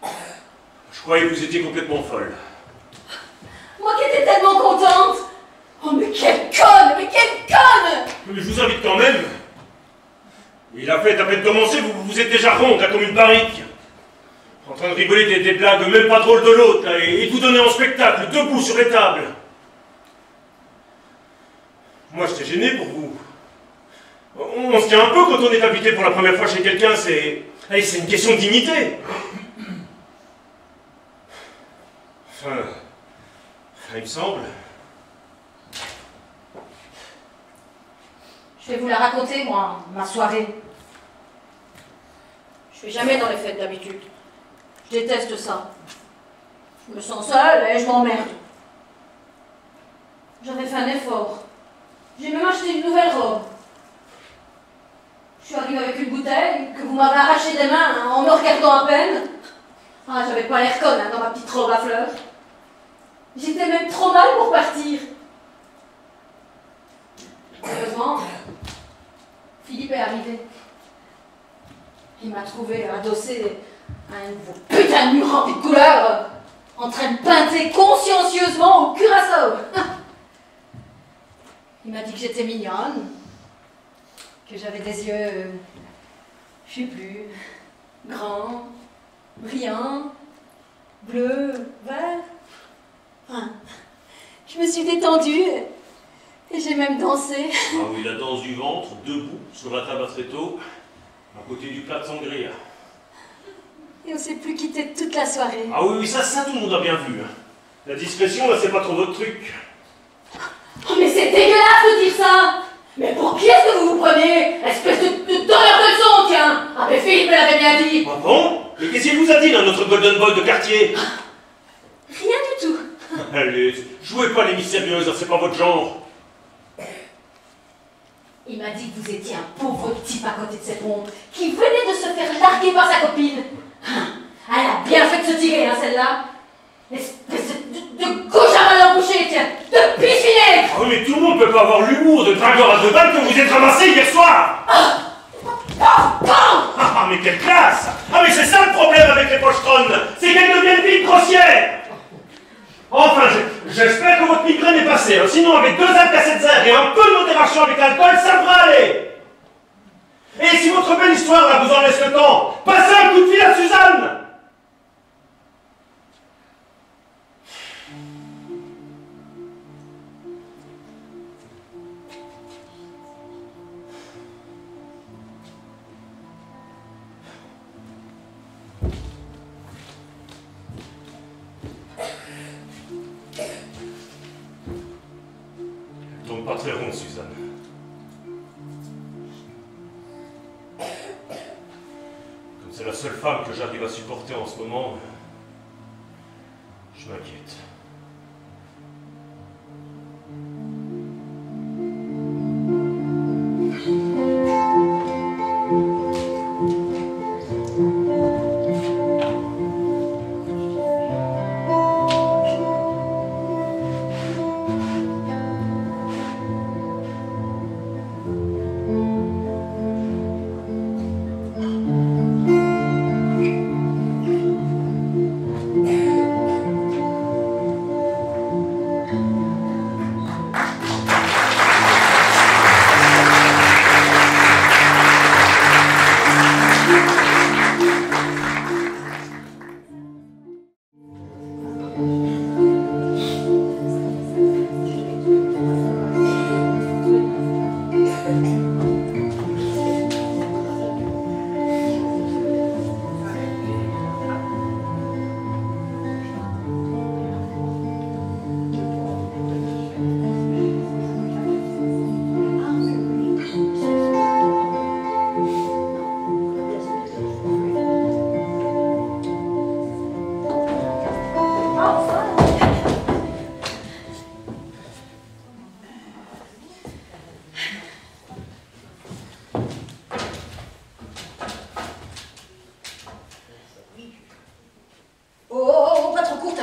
je croyais que vous étiez complètement folle. Moi qui étais tellement contente. Oh, mais quelle conne! Mais quelle conne! Mais je vous invite quand même. Et la fête à peine commencé, vous êtes déjà ronde, là, comme une barrique. En train de rigoler des blagues même pas drôles de l'autre, là, et de vous donner en spectacle, debout sur les tables. Moi, j'étais gêné pour vous. On se tient un peu quand on est invité pour la première fois chez quelqu'un, c'est une question de dignité. Enfin, Il me semble. Je vais vous la raconter, moi, ma soirée. Je suis jamais dans les fêtes d'habitude. Je déteste ça. Je me sens seule et je m'emmerde. J'avais fait un effort. J'ai même acheté une nouvelle robe. Je suis arrivée avec une bouteille que vous m'avez arrachée des mains hein, en me regardant à peine. Ah, j'avais pas l'air conne hein, dans ma petite robe à fleurs. J'étais même trop mal pour partir. Heureusement, Philippe est arrivé. Il m'a trouvé adossé à un putain de mur rempli de couleurs, en train de peinter consciencieusement au curaçao. Il m'a dit que j'étais mignonne, que j'avais des yeux, je sais plus, grands, brillants, bleus, verts. Enfin, je me suis détendue et j'ai même dansé. Ah oui, la danse du ventre, debout, sur la table à tréteau, à côté du plat de sangria. Et on s'est plus quitté toute la soirée. Ah oui, ça tout le monde a bien vu. Hein. La discrétion, là, c'est pas trop votre truc. Oh mais c'est dégueulasse de dire ça! Mais pour qui est-ce que vous vous prenez? Espèce de donneur de leçons, tiens! Ah mais Philippe me l'avait bien dit! Ah bon? Mais qu'est-ce qu'il vous a dit, là, notre Golden Boy de quartier? Rien du tout! Allez, jouez pas les mystérieuses, c'est pas votre genre. Il m'a dit que vous étiez un pauvre type à côté de cette honte, qui venait de se faire larguer par sa copine. Elle a bien fait de se tirer, hein, celle-là. Espèce de gauche à mal embouché, tiens, de pisse vinaigre. Ah oui, mais tout le monde peut pas avoir l'humour de trinqueur à deux balles que vous êtes ramassé hier soir. Ah, mais quelle classe! Ah, mais c'est ça le problème avec les pochetrons, c'est qu'elles deviennent vite grossières. Enfin, j'espère que votre migraine est passée, hein. Sinon avec 2 Alka-Seltzer et un peu de modération avec l'alcool, ça devrait aller. Et si votre belle histoire là vous en laisse le temps, passez un coup de fil à Suzanne. Donc pas très rond, Suzanne. Comme c'est la seule femme que j'arrive à supporter en ce moment, je m'inquiète.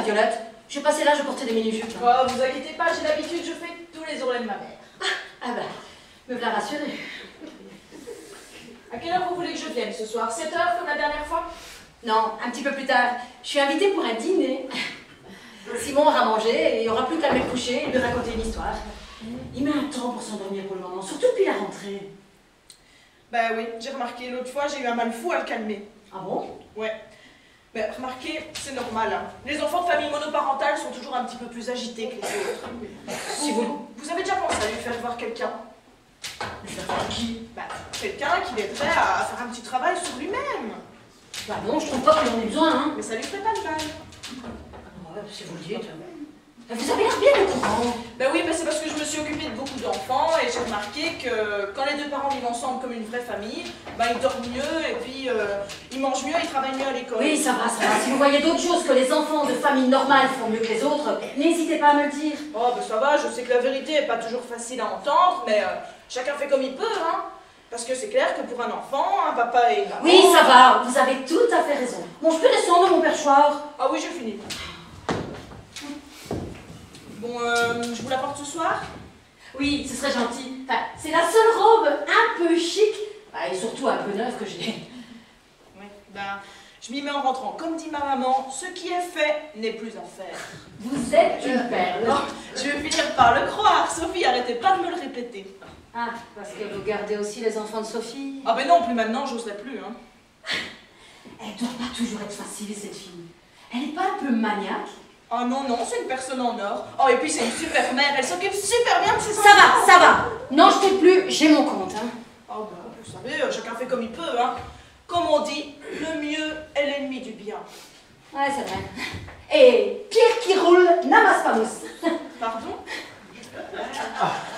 Violette. Je suis passée là, je portais des mini-jupes. Oh, vous inquiétez pas, j'ai l'habitude, je fais tous les ourlets de ma mère. Ah bah, me voilà rassurée. À quelle heure vous voulez que je vienne ce soir? 7 heures comme la dernière fois? Non, un petit peu plus tard. Je suis invitée pour un dîner. Simon aura mangé et il n'y aura plus qu'à le mettre coucher et lui raconter une histoire. Il met un temps pour s'endormir pour le moment, surtout depuis la rentrée. Bah oui, j'ai remarqué, l'autre fois j'ai eu un mal fou à le calmer. Ah bon? Ouais. Mais remarquez, c'est normal. Hein. Les enfants de famille monoparentale sont toujours un petit peu plus agités que les autres. Si vous avez déjà pensé à lui faire voir quelqu'un? Lui faire voir qui? Bah, quelqu'un qui l'aiderait à faire un petit travail sur lui-même. Bah non, je trouve pas qu'il en ait besoin, hein. Mais ça lui ferait pas de mal. Ouais, si vous le dites. Vous avez l'air bien au courant. Ben oui, c'est parce que je me suis occupée de beaucoup d'enfants et j'ai remarqué que quand les deux parents vivent ensemble comme une vraie famille, ben ils dorment mieux et puis ils mangent mieux, ils travaillent mieux à l'école. Oui, ça va, ça va. Si vous voyez d'autres choses que les enfants de familles normales font mieux que les autres, n'hésitez pas à me le dire. Oh, ben ça va, je sais que la vérité est pas toujours facile à entendre, mais chacun fait comme il peut, hein. Parce que c'est clair que pour un enfant, un papa et une maman... Oui, ça va, vous avez tout à fait raison. Bon, je peux descendre mon perchoir? Ah oui, j'ai fini. Bon, je vous l'apporte ce soir? Oui, ce serait gentil. Enfin, c'est la seule robe un peu chic, et surtout un peu neuve que j'ai. Oui, ben, je m'y mets en rentrant. Comme dit ma maman, ce qui est fait n'est plus à faire. Vous êtes une perle. Non, je vais finir par le croire. Sophie, arrêtez pas de me le répéter. Ah, parce que vous gardez aussi les enfants de Sophie. Ah ben non, plus maintenant, j'oserais plus, hein. Elle doit pas toujours être facile, cette fille. Elle n'est pas un peu maniaque? Ah non, non, c'est une personne en or. Oh, et puis c'est une super mère, elle s'occupe super bien de ses enfants. Ça va. N'en jetez plus, j'ai mon compte, hein. Oh ben, vous savez, chacun fait comme il peut, hein. Comme on dit, le mieux est l'ennemi du bien. Ouais, c'est vrai. Et pierre qui roule n'amasse pas mousse. Pardon?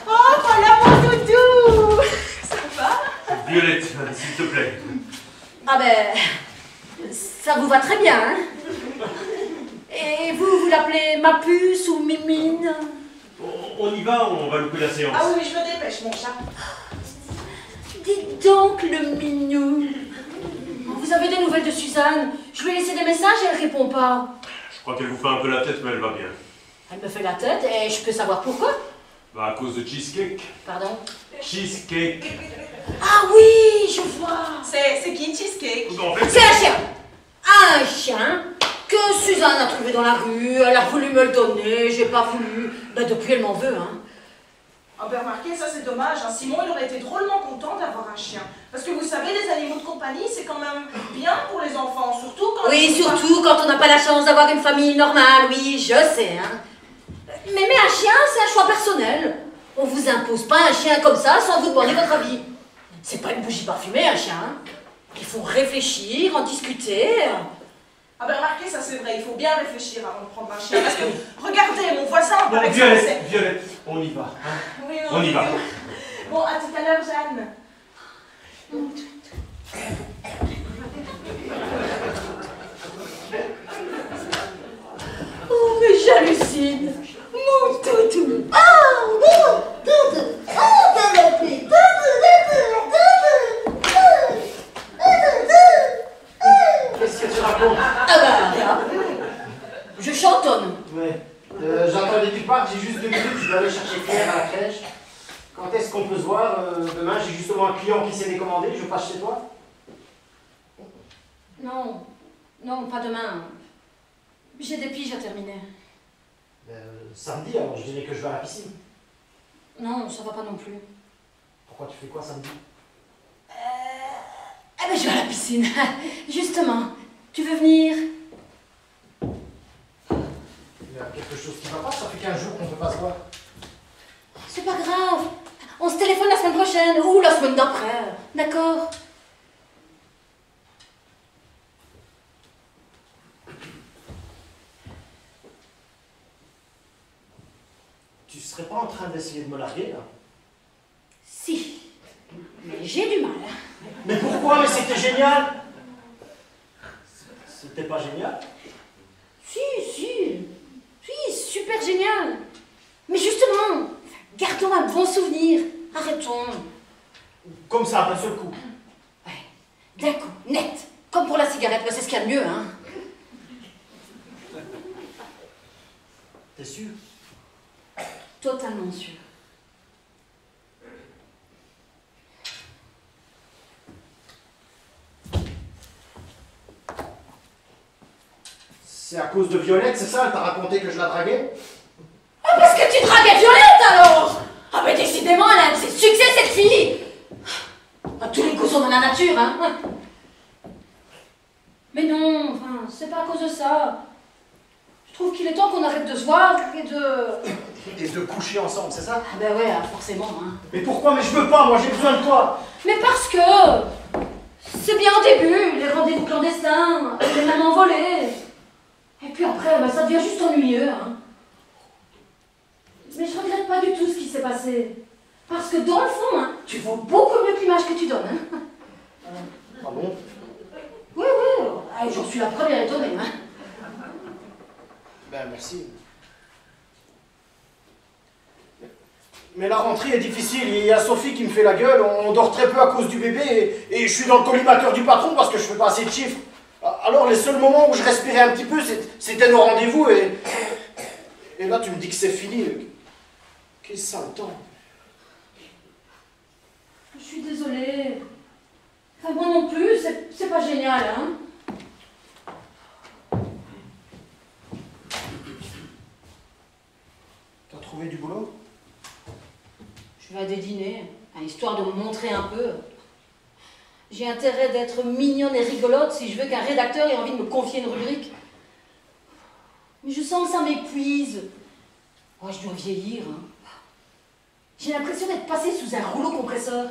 Oh, voilà mon doudou. Ça va? Violette, s'il te plaît. Ah ben, ça vous va très bien, hein. Et vous l'appelez ma puce ou Mimine? On y va, on va louper la séance. Ah oui, je me dépêche, mon chat. Dites donc le minou. Vous avez des nouvelles de Suzanne? Je lui ai laissé des messages et elle répond pas. Je crois qu'elle vous fait un peu la tête, mais elle va bien. Elle me fait la tête et je peux savoir pourquoi? Bah, à cause de Cheesecake. Pardon? Cheesecake. Ah oui, je vois. C'est qui, Cheesecake? En fait, C'est un chien. Un chien que Suzanne a trouvé dans la rue. Elle a voulu me le donner, j'ai pas voulu. Ben depuis, elle m'en veut, hein. Ah ben remarquez, ça c'est dommage, hein. Simon il aurait été drôlement content d'avoir un chien. Parce que vous savez, les animaux de compagnie, c'est quand même bien pour les enfants, surtout quand... Oui, surtout quand on n'a pas la chance d'avoir une famille normale, oui, je sais, hein. Mais un chien, c'est un choix personnel. On vous impose pas un chien comme ça sans vous demander votre avis. C'est pas une bougie parfumée, un chien. Hein. Il faut réfléchir, en discuter. Ah ben remarquez, ça c'est vrai, il faut bien réfléchir avant de prendre un chien. Parce que, regardez, mon voisin, par bon, exemple, Violette, on y va. Hein. Oui, On y va. Bon, à tout à l'heure, Jeanne. Oh, mais j'hallucine. Mon toutou. Oh, mon toutou. Oh, Qu'est-ce que tu racontes? ah bah, rien. Je chantonne. Ouais. J'entendais du part, j'ai juste 2 minutes, je dois aller chercher Pierre à la crèche. Quand est-ce qu'on peut se voir? Demain, j'ai justement un client qui s'est décommandé, je passe chez toi. Non, pas demain. J'ai des piges à terminer. Samedi, alors je dirais que je vais à la piscine. Non, ça va pas non plus. Pourquoi tu fais quoi samedi? Eh ben, je vais à la piscine. Justement. Tu veux venir? Il y a quelque chose qui va pas, ça fait 15 jours qu'on ne peut pas se voir. C'est pas grave. On se téléphone la semaine prochaine ou la semaine d'après. D'accord? Tu serais pas en train d'essayer de me larguer, là? Si. Mais j'ai du mal. Mais pourquoi? Mais c'était génial! C'était pas génial? Si, super génial. Mais justement, gardons un bon souvenir. Arrêtons. Comme ça, d'un seul coup. Ouais, d'un coup, net. Comme pour la cigarette, c'est ce qu'il y a de mieux, hein. T'es sûr? Totalement sûr. C'est à cause de Violette, c'est ça? Elle t'a raconté que je la draguais? Ah, parce que tu draguais Violette, alors! Ah, mais décidément, elle a un de ses succès, cette fille! Ah, tous les coups sont dans la nature, hein. Mais non, enfin, c'est pas à cause de ça. Je trouve qu'il est temps qu'on arrête de se voir et de... Et de coucher ensemble, c'est ça? Ah ben ouais, forcément, hein. Mais pourquoi? Mais je veux pas, moi j'ai besoin de toi! Mais parce que... C'est bien au début, les rendez-vous clandestins, les mamans volées. Et puis après, ben, ça devient juste ennuyeux, hein. regrette pas du tout ce qui s'est passé. Parce que dans le fond, hein, tu vaux beaucoup mieux que l'image que tu donnes. Hein. Ah bon? Oui, j'en suis la première étonnée. Hein. Ben, merci. Mais la rentrée est difficile, il y a Sophie qui me fait la gueule, on dort très peu à cause du bébé, et je suis dans le collimateur du patron parce que je fais pas assez de chiffres. Alors les seuls moments où je respirais un petit peu, c'était nos rendez-vous, et là tu me dis que c'est fini. Quel sale temps. Je suis désolée. Enfin, moi non plus, c'est pas génial, hein. T'as trouvé du boulot? Je vais à des dîners, hein, histoire de me montrer un peu. J'ai intérêt d'être mignonne et rigolote si je veux qu'un rédacteur ait envie de me confier une rubrique. Mais je sens que ça m'épuise. Oh, je dois vieillir. Hein. J'ai l'impression d'être passée sous un rouleau compresseur.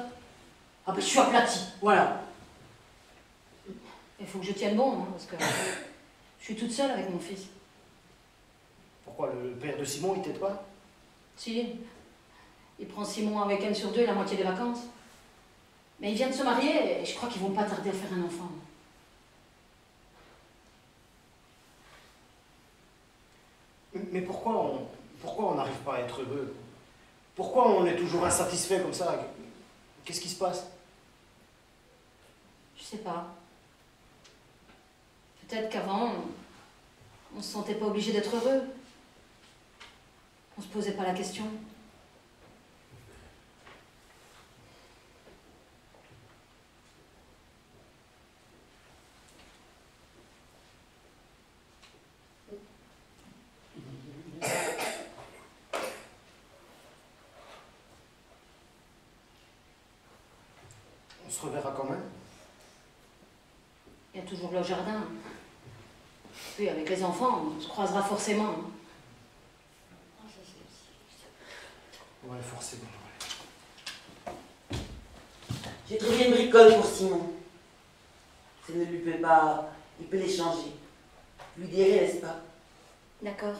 Ah ben, je suis aplatie, voilà. Il faut que je tienne bon, hein, parce que je suis toute seule avec mon fils. Pourquoi, le père de Simon, il t'aide pas? Si, il prend 6 mois en week-end sur 2 et la moitié des vacances. Mais il vient de se marier et je crois qu'ils vont pas tarder à faire un enfant. Mais pourquoi on n'arrive pas à être heureux? Pourquoi on est toujours insatisfait comme ça? Qu'est-ce qui se passe? Je sais pas. Peut-être qu'avant, on se sentait pas obligé d'être heureux. On se posait pas la question. On se reverra quand même? Il y a toujours le jardin. Puis avec les enfants, on se croisera forcément. Ouais, forcément. Ouais. J'ai trouvé une bricole pour Simon. Ça ne lui plaît pas, il peut les changer. Vous lui direz, n'est-ce pas? D'accord.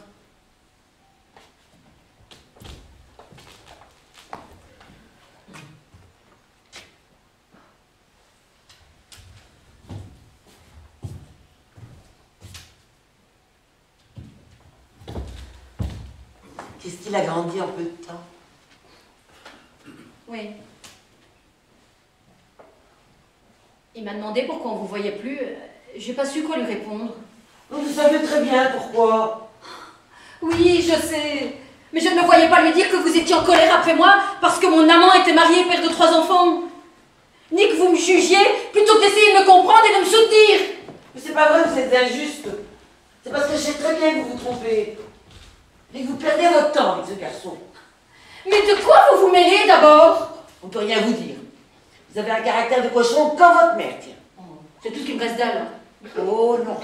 Qu'est-ce qu'il a grandi en peu de temps? Oui. Il m'a demandé pourquoi on vous voyait plus. J'ai pas su quoi lui répondre. Vous savez très bien pourquoi. Oui, je sais. Mais je ne me voyais pas lui dire que vous étiez en colère après moi parce que mon amant était marié et père de 3 enfants. Ni que vous me jugiez plutôt que d'essayer de me comprendre et de me soutenir. Mais c'est pas vrai, vous êtes injuste. C'est parce que je sais très bien que vous vous trompez. Et que vous perdez votre temps avec ce garçon. Mais de quoi vous vous mêlez d'abord? On peut rien vous dire. Vous avez un caractère de cochon comme votre mère, tiens. C'est tout ce qui me reste d'elle. Oh non.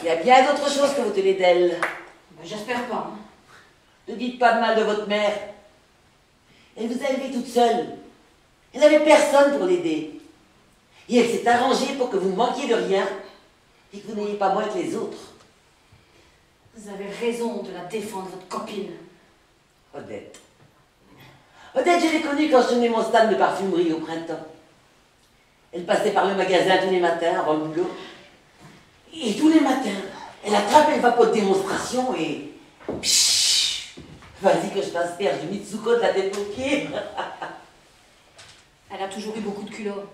Il y a bien d'autres choses que vous tenez d'elle. Ben, j'espère pas. Ne dites pas de mal de votre mère. Elle vous a élevé toute seule. Elle n'avait personne pour l'aider. Et elle s'est arrangée pour que vous ne manquiez de rien et que vous n'ayez pas moins que les autres. Vous avez raison de la défendre, votre copine. Odette. Odette, je l'ai connue quand je tenais mon stand de parfumerie au printemps. Elle passait par le magasin tous les matins avant le boulot. Et tous les matins, elle attrapait le vapeau de démonstration et... Pshhh, vas-y que je t'asperge du Mitsuko de la tête aux pieds. Elle a toujours eu beaucoup de culot.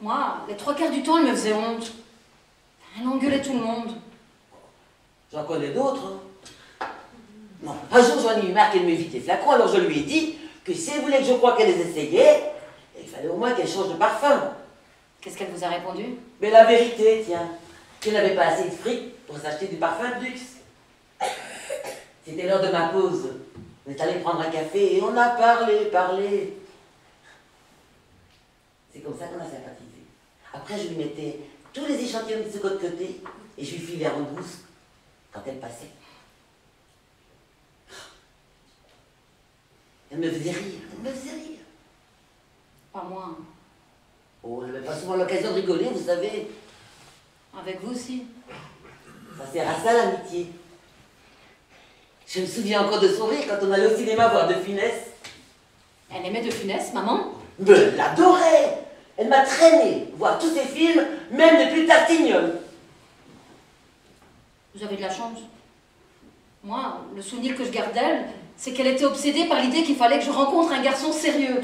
Moi, les 3/4 du temps, elle me faisait honte. Elle engueulait tout le monde. J'en connais d'autres. Hein. Non, un jour j'en ai eu marre qu'elle m'évite les flacons, alors je lui ai dit que si elle voulait que je croie qu'elle les essayait, il fallait au moins qu'elle change de parfum. Qu'est-ce qu'elle vous a répondu? Mais la vérité, tiens, qu'elle n'avait pas assez de fric pour s'acheter du parfum de luxe. C'était l'heure de ma pause. On est allé prendre un café et on a parlé. C'est comme ça qu'on a sympathisé. Après, je lui mettais tous les échantillons de ce côté et je lui filais à rebrousse quand elle passait. Elle me faisait rire. Pas moi. Oh, elle n'avait pas souvent l'occasion de rigoler, vous savez. Avec vous aussi. Ça sert à ça, l'amitié. Je me souviens encore de son rire quand on allait au cinéma voir De Funès. Elle aimait De Funès, maman? Mais elle l'adorait. Elle m'a traîné voir tous ses films, même depuis Tartignol. Vous avez de la chance. Moi, le souvenir que je garde d'elle, c'est qu'elle était obsédée par l'idée qu'il fallait que je rencontre un garçon sérieux.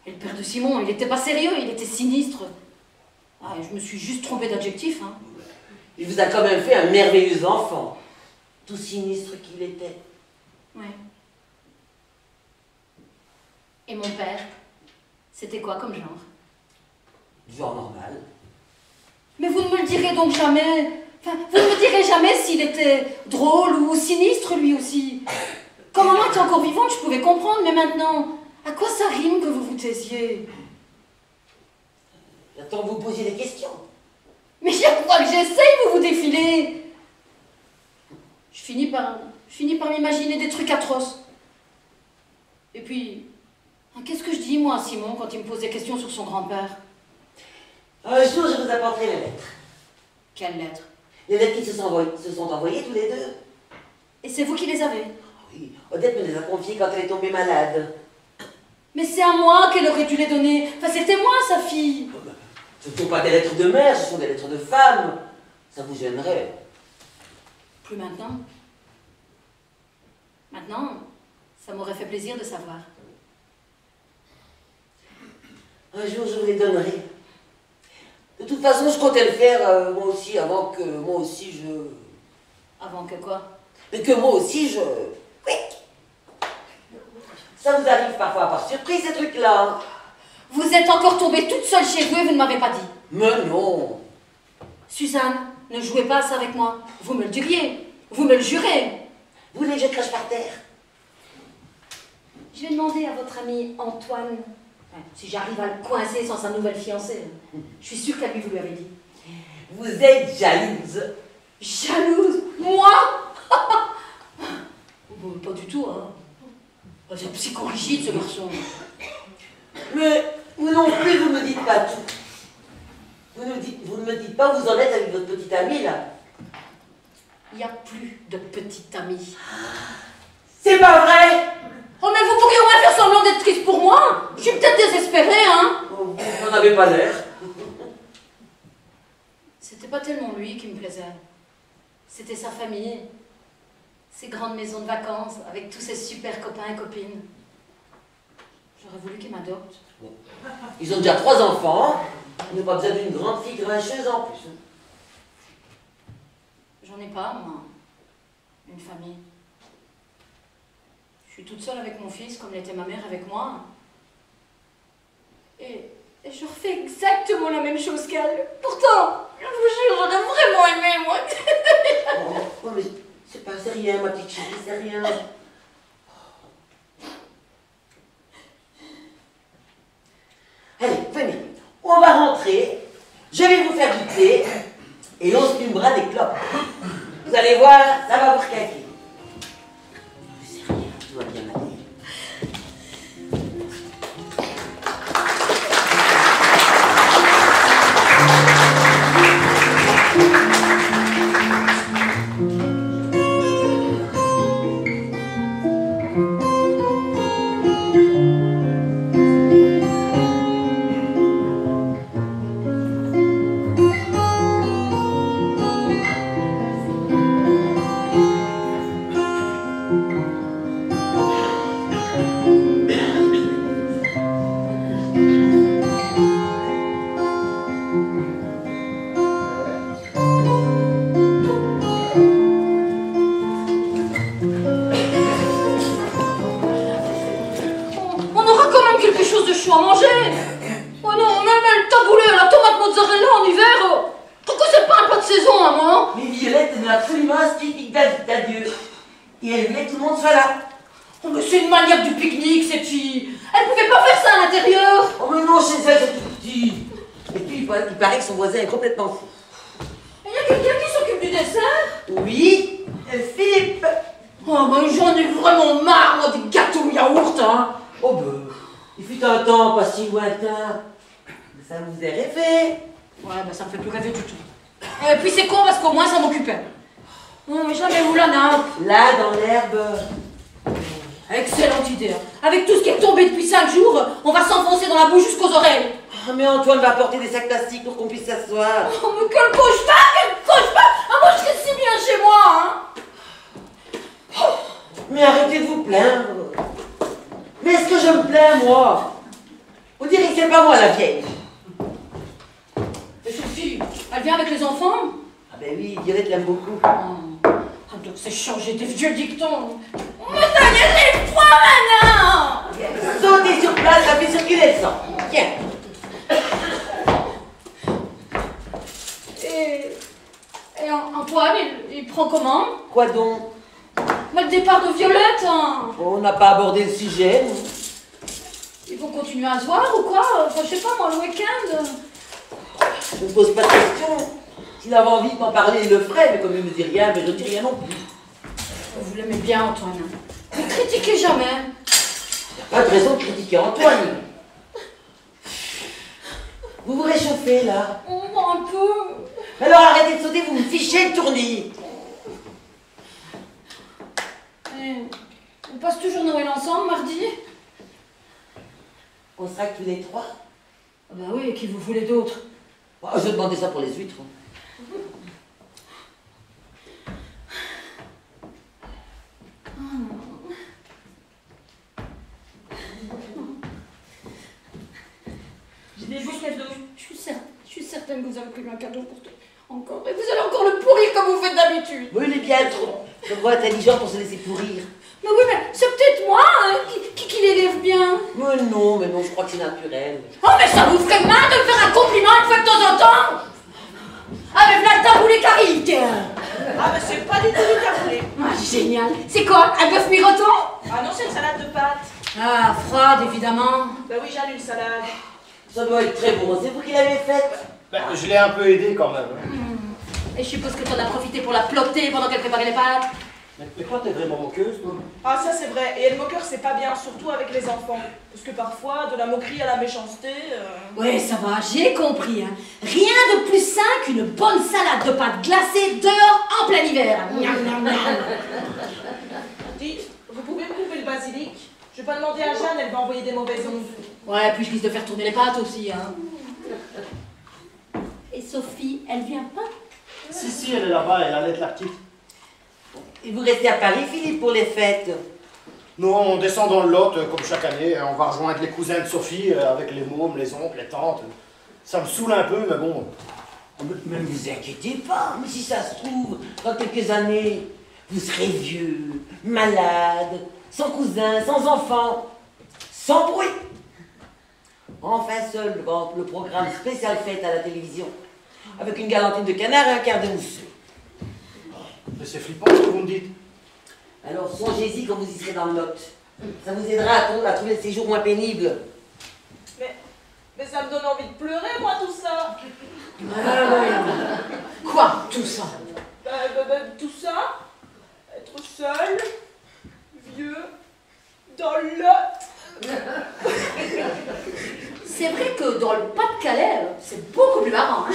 Et le père de Simon, il n'était pas sérieux, il était sinistre. Ah, et je me suis juste trompée d'adjectif, hein. Il vous a quand même fait un merveilleux enfant. Tout sinistre qu'il était. Ouais. Et mon père, c'était quoi comme genre? Genre normal. Mais vous ne me le direz donc jamais. Enfin, vous ne me direz jamais s'il était drôle ou sinistre, lui aussi. Quand maman était encore vivante, je pouvais comprendre, mais maintenant, à quoi ça rime que vous vous taisiez? J'attends que vous posiez des questions. Mais chaque fois que j'essaye, vous vous défilez. Je finis par m'imaginer des trucs atroces. Et puis, qu'est-ce que je dis, moi, à Simon, quand il me pose des questions sur son grand-père? Un jour, je vous apporterai les lettres. Quelles lettres? Les lettres qui se sont envoyées tous les deux. Et c'est vous qui les avez? Oui, Odette me les a confiées quand elle est tombée malade. Mais c'est à moi qu'elle aurait dû les donner. Enfin, c'était moi, sa fille. Ce ne sont pas des lettres de mère, ce sont des lettres de femme. Ça vous gênerait. Plus maintenant. Maintenant, ça m'aurait fait plaisir de savoir. Un jour, je vous les donnerai. De toute façon, je comptais le faire moi aussi, avant que moi aussi je... Avant que quoi? Et que moi aussi je... Oui. Ça vous arrive parfois par surprise, ces trucs-là. Vous êtes encore tombée toute seule chez vous et vous ne m'avez pas dit. Mais non. Suzanne, ne jouez pas ça avec moi. Vous me le diriez. Vous me le jurez. Vous voulez que je crache par terre? Je vais demander à votre ami Antoine, si j'arrive à le coincer sans sa nouvelle fiancée. Je suis sûre qu'à lui, vous lui avez dit. Vous êtes jalouse. Jalouse? Moi? Bon, pas du tout, hein. C'est psychorigide, ce garçon. Mais vous non plus, vous ne me dites pas tout. Vous ne me dites pas où vous en êtes avec votre petite amie, là. Il n'y a plus de petite amie. C'est pas vrai? Oh, mais vous pourriez au moins faire semblant d'être triste pour moi. Je suis peut-être désespérée, hein. Oh, vous n'en avez pas l'air. C'était pas tellement lui qui me plaisait. C'était sa famille. Ses grandes maisons de vacances, avec tous ses super copains et copines. J'aurais voulu qu'il m'adopte. Bon. Ils ont déjà 3 enfants. Ils n'ont pas besoin d'une grande fille grincheuse en plus. J'en ai pas, moi. Une famille. Je suis toute seule avec mon fils, comme l'était ma mère avec moi. Et je refais exactement la même chose qu'elle. Pourtant, je vous jure, j'aurais vraiment aimé, moi. Oh, mais c'est rien, ma petite chérie, c'est rien. Allez, venez. On va rentrer. Je vais vous faire du thé. Et on se fumera des clopes. Vous allez voir, ça va vous recaquer. C'est rien, tout va bien aller. À manger. Oh non, même le taboulé, la tomate mozzarella en hiver. Pourquoi c'est pas un plat de saison à moi? Mais Violette est absolument un typique d'adieu. Et elle voulait que tout le monde soit là. Oh, mais c'est une manière du pique-nique, cette fille. Elle pouvait pas faire ça à l'intérieur. Oh mais non, chez elle, c'est tout petit. Et puis, il paraît que son voisin est complètement fou. Il y a quelqu'un qui s'occupe du dessert? Oui, Philippe. Oh, ben j'en ai vraiment marre, moi, des gâteaux yaourt, hein. Oh ben, il fut un temps pas si lointain. Ça vous est rêvé. Ouais, ben ça me fait plus rêver du tout. Et puis c'est con parce qu'au moins ça m'occupait. Non, mais jamais où la nappe. Là, dans l'herbe. Excellente idée. Avec tout ce qui est tombé depuis 5 jours, on va s'enfoncer dans la boue jusqu'aux oreilles. Ah, mais Antoine va apporter des sacs plastiques pour qu'on puisse s'asseoir. Oh, mais quel cauchemar, quel cauchemar. Ah, moi, je serais si bien chez moi, hein. Mais arrêtez de vous plaindre. Mais est-ce que je me plains, moi? On dirait que c'est pas moi, la vieille. Et Sophie, elle vient avec les enfants? Ah ben oui, Violette l'aime beaucoup. Ah, donc c'est changer des vieux dictons. Mais ça y est, j'ai froid maintenant. Sautez sur place, ça fait circuler le sang. Tiens. Et Antoine, il prend comment? Quoi donc? Mais le départ de Violette, hein. On n'a pas abordé le sujet, nous. Ils vont continuer à se voir ou quoi? Enfin, je sais pas, moi, le week-end. Je ne pose pas de questions. S'il avait envie de m'en parler, il le ferait, mais comme il ne me dit rien, mais je ne dis rien non plus. Vous l'aimez bien, Antoine. Ne critiquez jamais. Il n'y a pas de raison de critiquer Antoine. Vous vous réchauffez, là. On voit un peu. Mais alors arrêtez de sauter, vous me fichez le tournis. On passe toujours Noël ensemble, mardi? On sera que tous les trois. Ah bah oui, et qui vous voulez d'autre? Oh, je demandais ça pour les huîtres. J'ai des jours cadeaux. Je suis certaine que vous avez prévu un cadeau pour toi. Encore. Et vous allez encore le pourrir comme vous faites d'habitude. Oui, il est bien trop. Je me vois intelligent pour se laisser pourrir. Mais oui, mais c'est peut-être moi hein, qui l'élève bien. Mais non, je crois que c'est naturel. Oh, mais ça vous ferait mal de me faire un compliment une fois de temps en temps? Ah, mais voilà le taboulé carité. Ah, mais c'est pas du tout du taboulé. Ah, génial. C'est quoi? Un bœuf miroton? Ah non, c'est une salade de pâtes. Ah, froide, évidemment. Bah oui, j'aime une salade. Ça doit être très bon. C'est vous qui l'avez faite? Ben, je l'ai un peu aidé quand même. Et je suppose que t'en as profité pour la plotter pendant qu'elle préparait les pâtes. Mais toi, t'es vraiment moqueuse, toi? Ah, ça c'est vrai. Et le moqueur, c'est pas bien, surtout avec les enfants. Parce que parfois, de la moquerie à la méchanceté. Ouais, ça va, j'ai compris. Hein. Rien de plus sain qu'une bonne salade de pâtes glacées dehors en plein hiver. Miam, miam, miam. Dites, vous pouvez me couper le basilic? Je vais pas demander à Jeanne, elle va envoyer des mauvaises ondes. Ouais, puis je risque de faire tourner les pâtes aussi. Hein. Et Sophie, elle vient pas? Si, elle est là-bas, elle allait la petite. Et vous restez à Paris, Philippe, pour les fêtes? Nous, on descend dans le Lot, comme chaque année. On va rejoindre les cousins de Sophie, avec les mômes, les oncles, les tantes. Ça me saoule un peu, mais bon. Mais ne vous inquiétez pas, mais si ça se trouve, dans quelques années, vous serez vieux, malade, sans cousin, sans enfant, sans bruit. Enfin seul devant le programme spécial fête à la télévision, avec une galantine de canard et un quart de mousseux. Mais c'est flippant ce que vous me dites. Alors songez-y quand vous y serez dans le Lot. Ça vous aidera à trouver le séjour moins pénible. Mais ça me donne envie de pleurer, moi, tout ça. Quoi, tout ça? Tout ça, être seul, vieux, dans le Lot. C'est vrai que dans le Pas-de-Calais, c'est beaucoup plus marrant. Hein.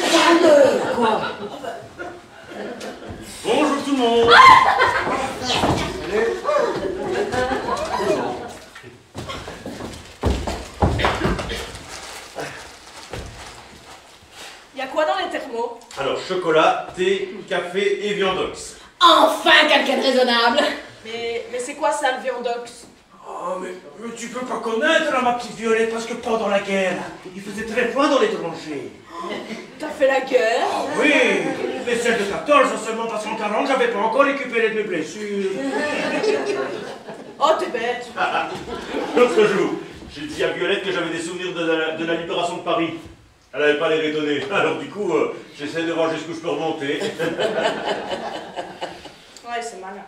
Quoi? Bonjour tout le monde. Il y a quoi dans les thermos? Alors, chocolat, thé, café et viandox. Enfin, quelqu'un de raisonnable. Mais c'est quoi ça, le viandox? Oh, mais tu peux pas connaître ma petite Violette parce que pendant la guerre, il faisait très froid dans les tranchées. T'as fait la guerre? Ah oui, mais celle de 14 seulement parce qu'en 40, j'avais pas encore récupéré de mes blessures. Oh, t'es bête. L'autre jour, j'ai dit à Violette que j'avais des souvenirs de la libération de Paris. Elle n'avait pas l'air étonnée. Alors du coup, j'essaie de voir jusqu'où je peux remonter. Ouais, c'est malin.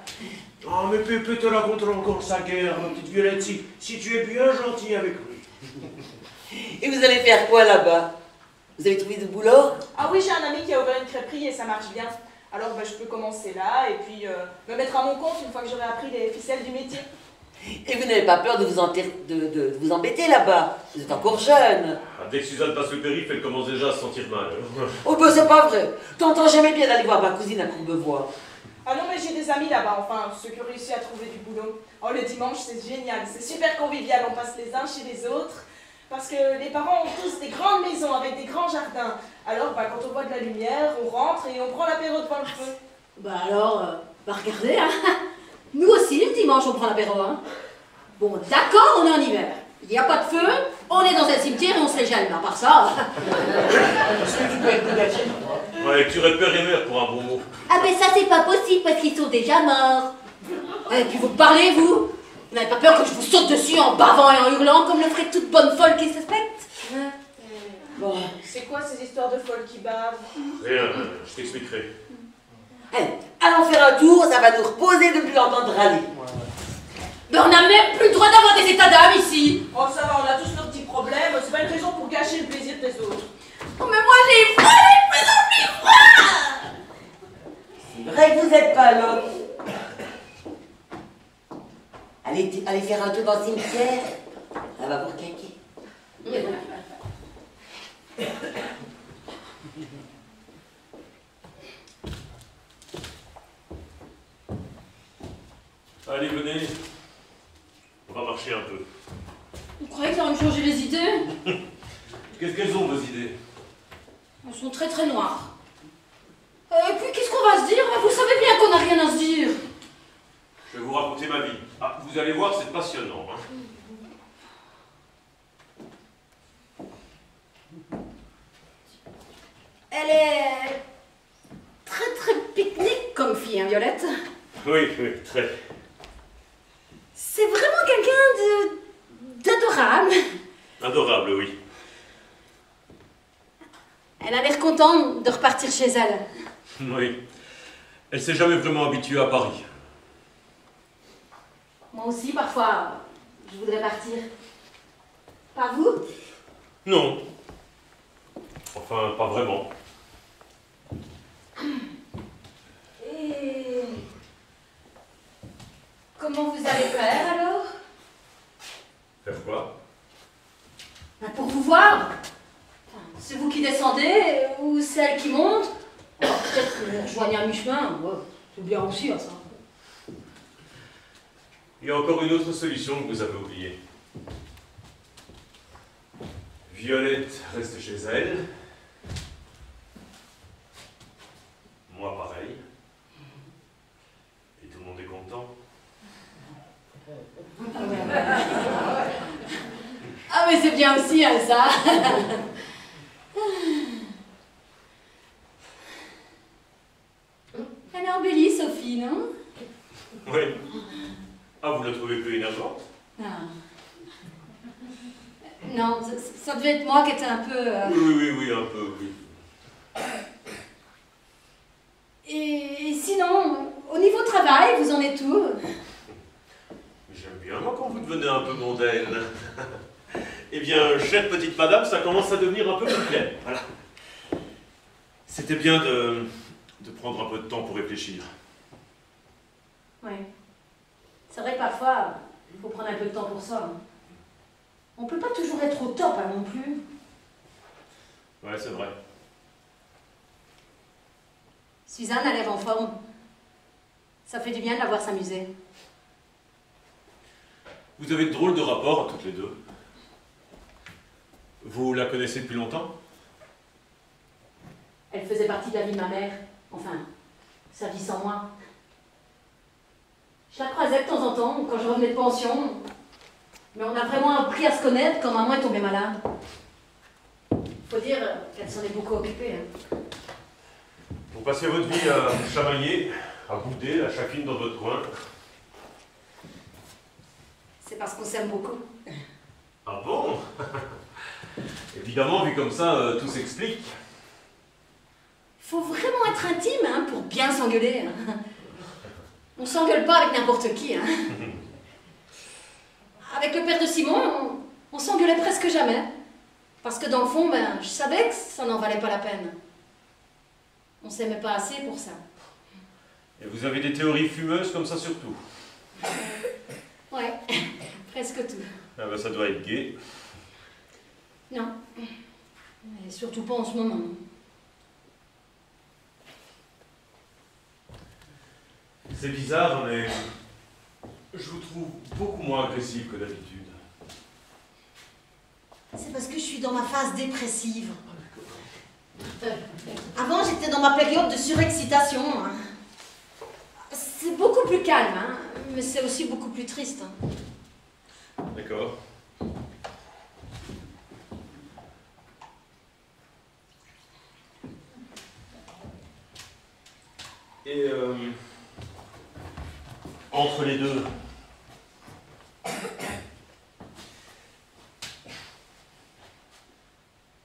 Oh, mais Pépé te racontera encore sa guerre, ma petite Violette, si tu es bien gentil avec lui. Et vous allez faire quoi là-bas? Vous avez trouvé du boulot? Ah oui, j'ai un ami qui a ouvert une crêperie et ça marche bien. Alors je peux commencer là et puis me mettre à mon compte une fois que j'aurai appris les ficelles du métier. Et vous n'avez pas peur de vous embêter là-bas? Vous êtes encore jeune. Ah, dès que Suzanne passe le périph', elle commence déjà à se sentir mal. Oh ben c'est pas vrai. T'entends jamais bien d'aller voir ma cousine à Courbevoie. Ah non, mais j'ai des amis là-bas, enfin, ceux qui ont réussi à trouver du boulot. Oh, le dimanche, c'est génial, c'est super convivial, on passe les uns chez les autres. Parce que les parents ont tous des grandes maisons avec des grands jardins. Alors, bah, quand on voit de la lumière, on rentre et on prend l'apéro devant le feu. Bah alors, bah regardez, hein. Nous aussi, le dimanche, on prend l'apéro, hein. Bon, d'accord, on est en hiver. Il n'y a pas de feu, on est dans un cimetière et on se les gêne, à part ça. Est-ce que tu peux être plus d'acide, toi? Ouais, tu repères et mères pour un bon mot. Ah ben ça, c'est pas possible parce qu'ils sont déjà morts. Et puis vous parlez, vous? Vous n'avez pas peur que je vous saute dessus en bavant et en hurlant comme le ferait toute bonne folle qui se respecte? Bon, c'est quoi ces histoires de folles qui bavent? Rien, je t'expliquerai. Allez, allons faire un tour, ça va nous reposer de plus entendre râler. Ben on n'a même plus le droit d'avoir des états d'âme ici. Oh, ça va, on a tous nos petits problèmes, c'est pas une raison pour gâcher le plaisir des autres. Oh mais moi j'ai froid, j'ai de plus en plus froid. C'est vrai que vous n'êtes pas là. Allez faire un tour dans le cimetière, ça va vous requinquer. Allez, venez. On va marcher un peu. Vous croyez que ça va me changer les idées? Qu'est-ce qu'elles ont, vos idées? Elles sont très très noires. Et puis qu'est-ce qu'on va se dire? Vous savez bien qu'on n'a rien à se dire. Je vais vous raconter ma vie. Ah, vous allez voir, c'est passionnant. Hein. Elle est très très pique-nique comme fille, hein, Violette? Oui, très. C'est vraiment quelqu'un d'adorable. Adorable, oui. Elle a l'air contente de repartir chez elle. Oui. Elle s'est jamais vraiment habituée à Paris. Moi aussi, parfois, je voudrais partir. Pas vous? Non. Enfin, pas vraiment. Et comment vous allez faire alors? Faire quoi? Ben, pour vous voir. Enfin, c'est vous qui descendez ou c'est elle qui monte? Alors, peut-être que vous rejoignez à mi-chemin. Ouais, c'est bien aussi, hein, ça. Il y a encore une autre solution que vous avez oubliée. Violette reste chez elle. Moi, pareil. Et tout le monde est content. Ah mais c'est bien aussi, hein, ça. Elle est embellie, Sophie, non? Oui. Ah, vous la trouvez peu énervante? Ah. Non, ça devait être moi qui étais un peu... Oui, un peu, oui. Et sinon, au niveau travail, vous en êtes où? J'aime bien, moi, quand vous devenez un peu mondaine. Eh bien, chère petite madame, ça commence à devenir un peu plus clair. Voilà. C'était bien de prendre un peu de temps pour réfléchir. Oui. C'est vrai que parfois, il faut prendre un peu de temps pour ça. Hein. On peut pas toujours être au top, hein, non plus. Ouais, c'est vrai. Suzanne a l'air en forme. Ça fait du bien de la voir s'amuser. Vous avez de drôles de rapports, toutes les deux. Vous la connaissez depuis longtemps? Elle faisait partie de la vie de ma mère. Enfin, sa vie sans moi. Je la croisais de temps en temps, quand je revenais de pension. Mais on a vraiment appris à se connaître quand maman est tombée malade. Faut dire qu'elle s'en est beaucoup occupée. Hein. Vous passez votre vie à chamailler, à bouder, à chacune dans votre coin. C'est parce qu'on s'aime beaucoup. Ah bon? Évidemment, vu comme ça, tout s'explique. Faut vraiment être intime, hein, pour bien s'engueuler. Hein. On s'engueule pas avec n'importe qui. Hein. Avec le père de Simon, on s'engueulait presque jamais. Parce que dans le fond, ben, je savais que ça n'en valait pas la peine. On s'aimait pas assez pour ça. Et vous avez des théories fumeuses comme ça surtout? Ouais, presque tout. Ah ben ça doit être gai. Non. Et surtout pas en ce moment. C'est bizarre, mais je vous trouve beaucoup moins agressif que d'habitude. C'est parce que je suis dans ma phase dépressive. Avant, j'étais dans ma période de surexcitation. C'est beaucoup plus calme, hein, mais c'est aussi beaucoup plus triste. D'accord. Et entre les deux,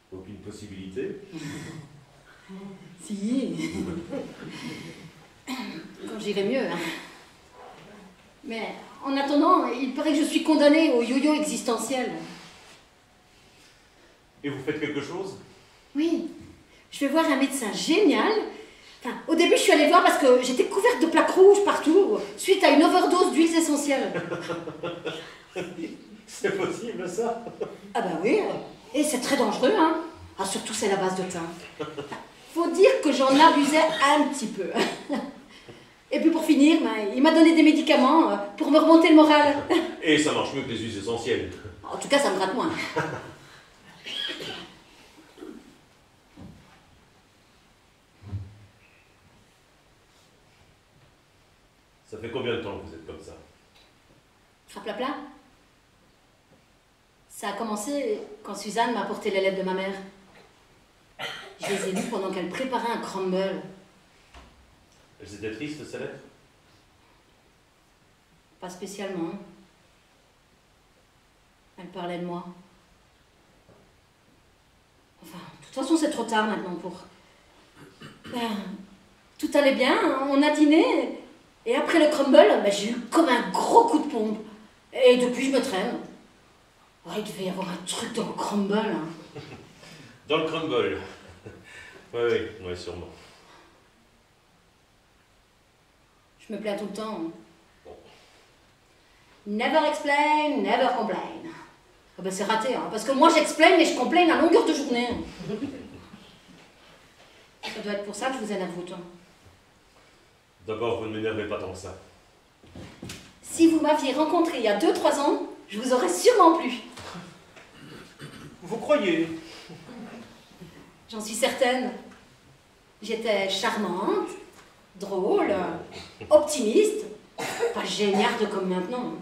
aucune possibilité? Si. Quand j'irai mieux. Hein. Mais en attendant, il paraît que je suis condamnée au yo-yo existentiel. Et vous faites quelque chose? Oui. Je vais voir un médecin génial. Enfin, au début, je suis allée voir parce que j'étais couverte de plaques rouges partout, suite à une overdose d'huiles essentielles. C'est possible, ça? Ah bah oui. Et c'est très dangereux, hein. Ah, surtout, c'est la base de thym. Faut dire que j'en abusais un petit peu. Et puis pour finir, il m'a donné des médicaments pour me remonter le moral. Et ça marche mieux que les huiles essentielles. En tout cas, ça me gratte moins. Ça fait combien de temps que vous êtes comme ça? Raplapla. Ça a commencé quand Suzanne m'a apporté les lettres de ma mère. Je les ai lues pendant qu'elle préparait un crumble. Elles étaient tristes, ces lettres? Pas spécialement. Elle parlait de moi. Enfin, de toute façon, c'est trop tard maintenant pour... tout allait bien, on a dîné, et après le crumble, j'ai eu comme un gros coup de pompe. Et depuis, je me traîne. Ouais, il devait y avoir un truc dans le crumble. Hein. Dans le crumble? Oui, sûrement. Je me plains tout le temps. Never explain, never complain. Ah ben c'est raté, hein, parce que moi j'explain et je complain à longueur de journée. Ça doit être pour ça que je vous ai la voûte. D'abord, vous ne m'énervez pas tant que ça. Si vous m'aviez rencontré il y a 2-3 ans, je vous aurais sûrement plu. Vous croyez? J'en suis certaine. J'étais charmante, drôle, optimiste, pas géniarde comme maintenant.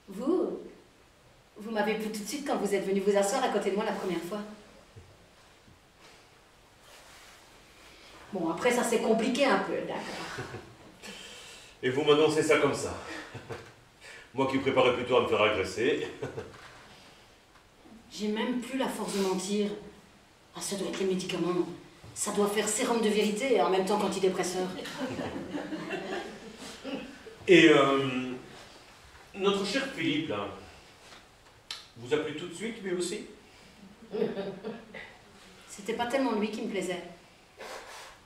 Vous m'avez plu tout de suite quand vous êtes venu vous asseoir à côté de moi la première fois. Bon, après ça s'est compliqué un peu, d'accord. Et vous m'annoncez ça comme ça. Moi qui préparais plutôt à me faire agresser. J'ai même plus la force de mentir. Ah, ça doit être les médicaments. Ça doit faire sérum de vérité et en même temps antidépresseur. Et notre cher Philippe, là, vous a plu tout de suite, lui aussi? C'était pas tellement lui qui me plaisait.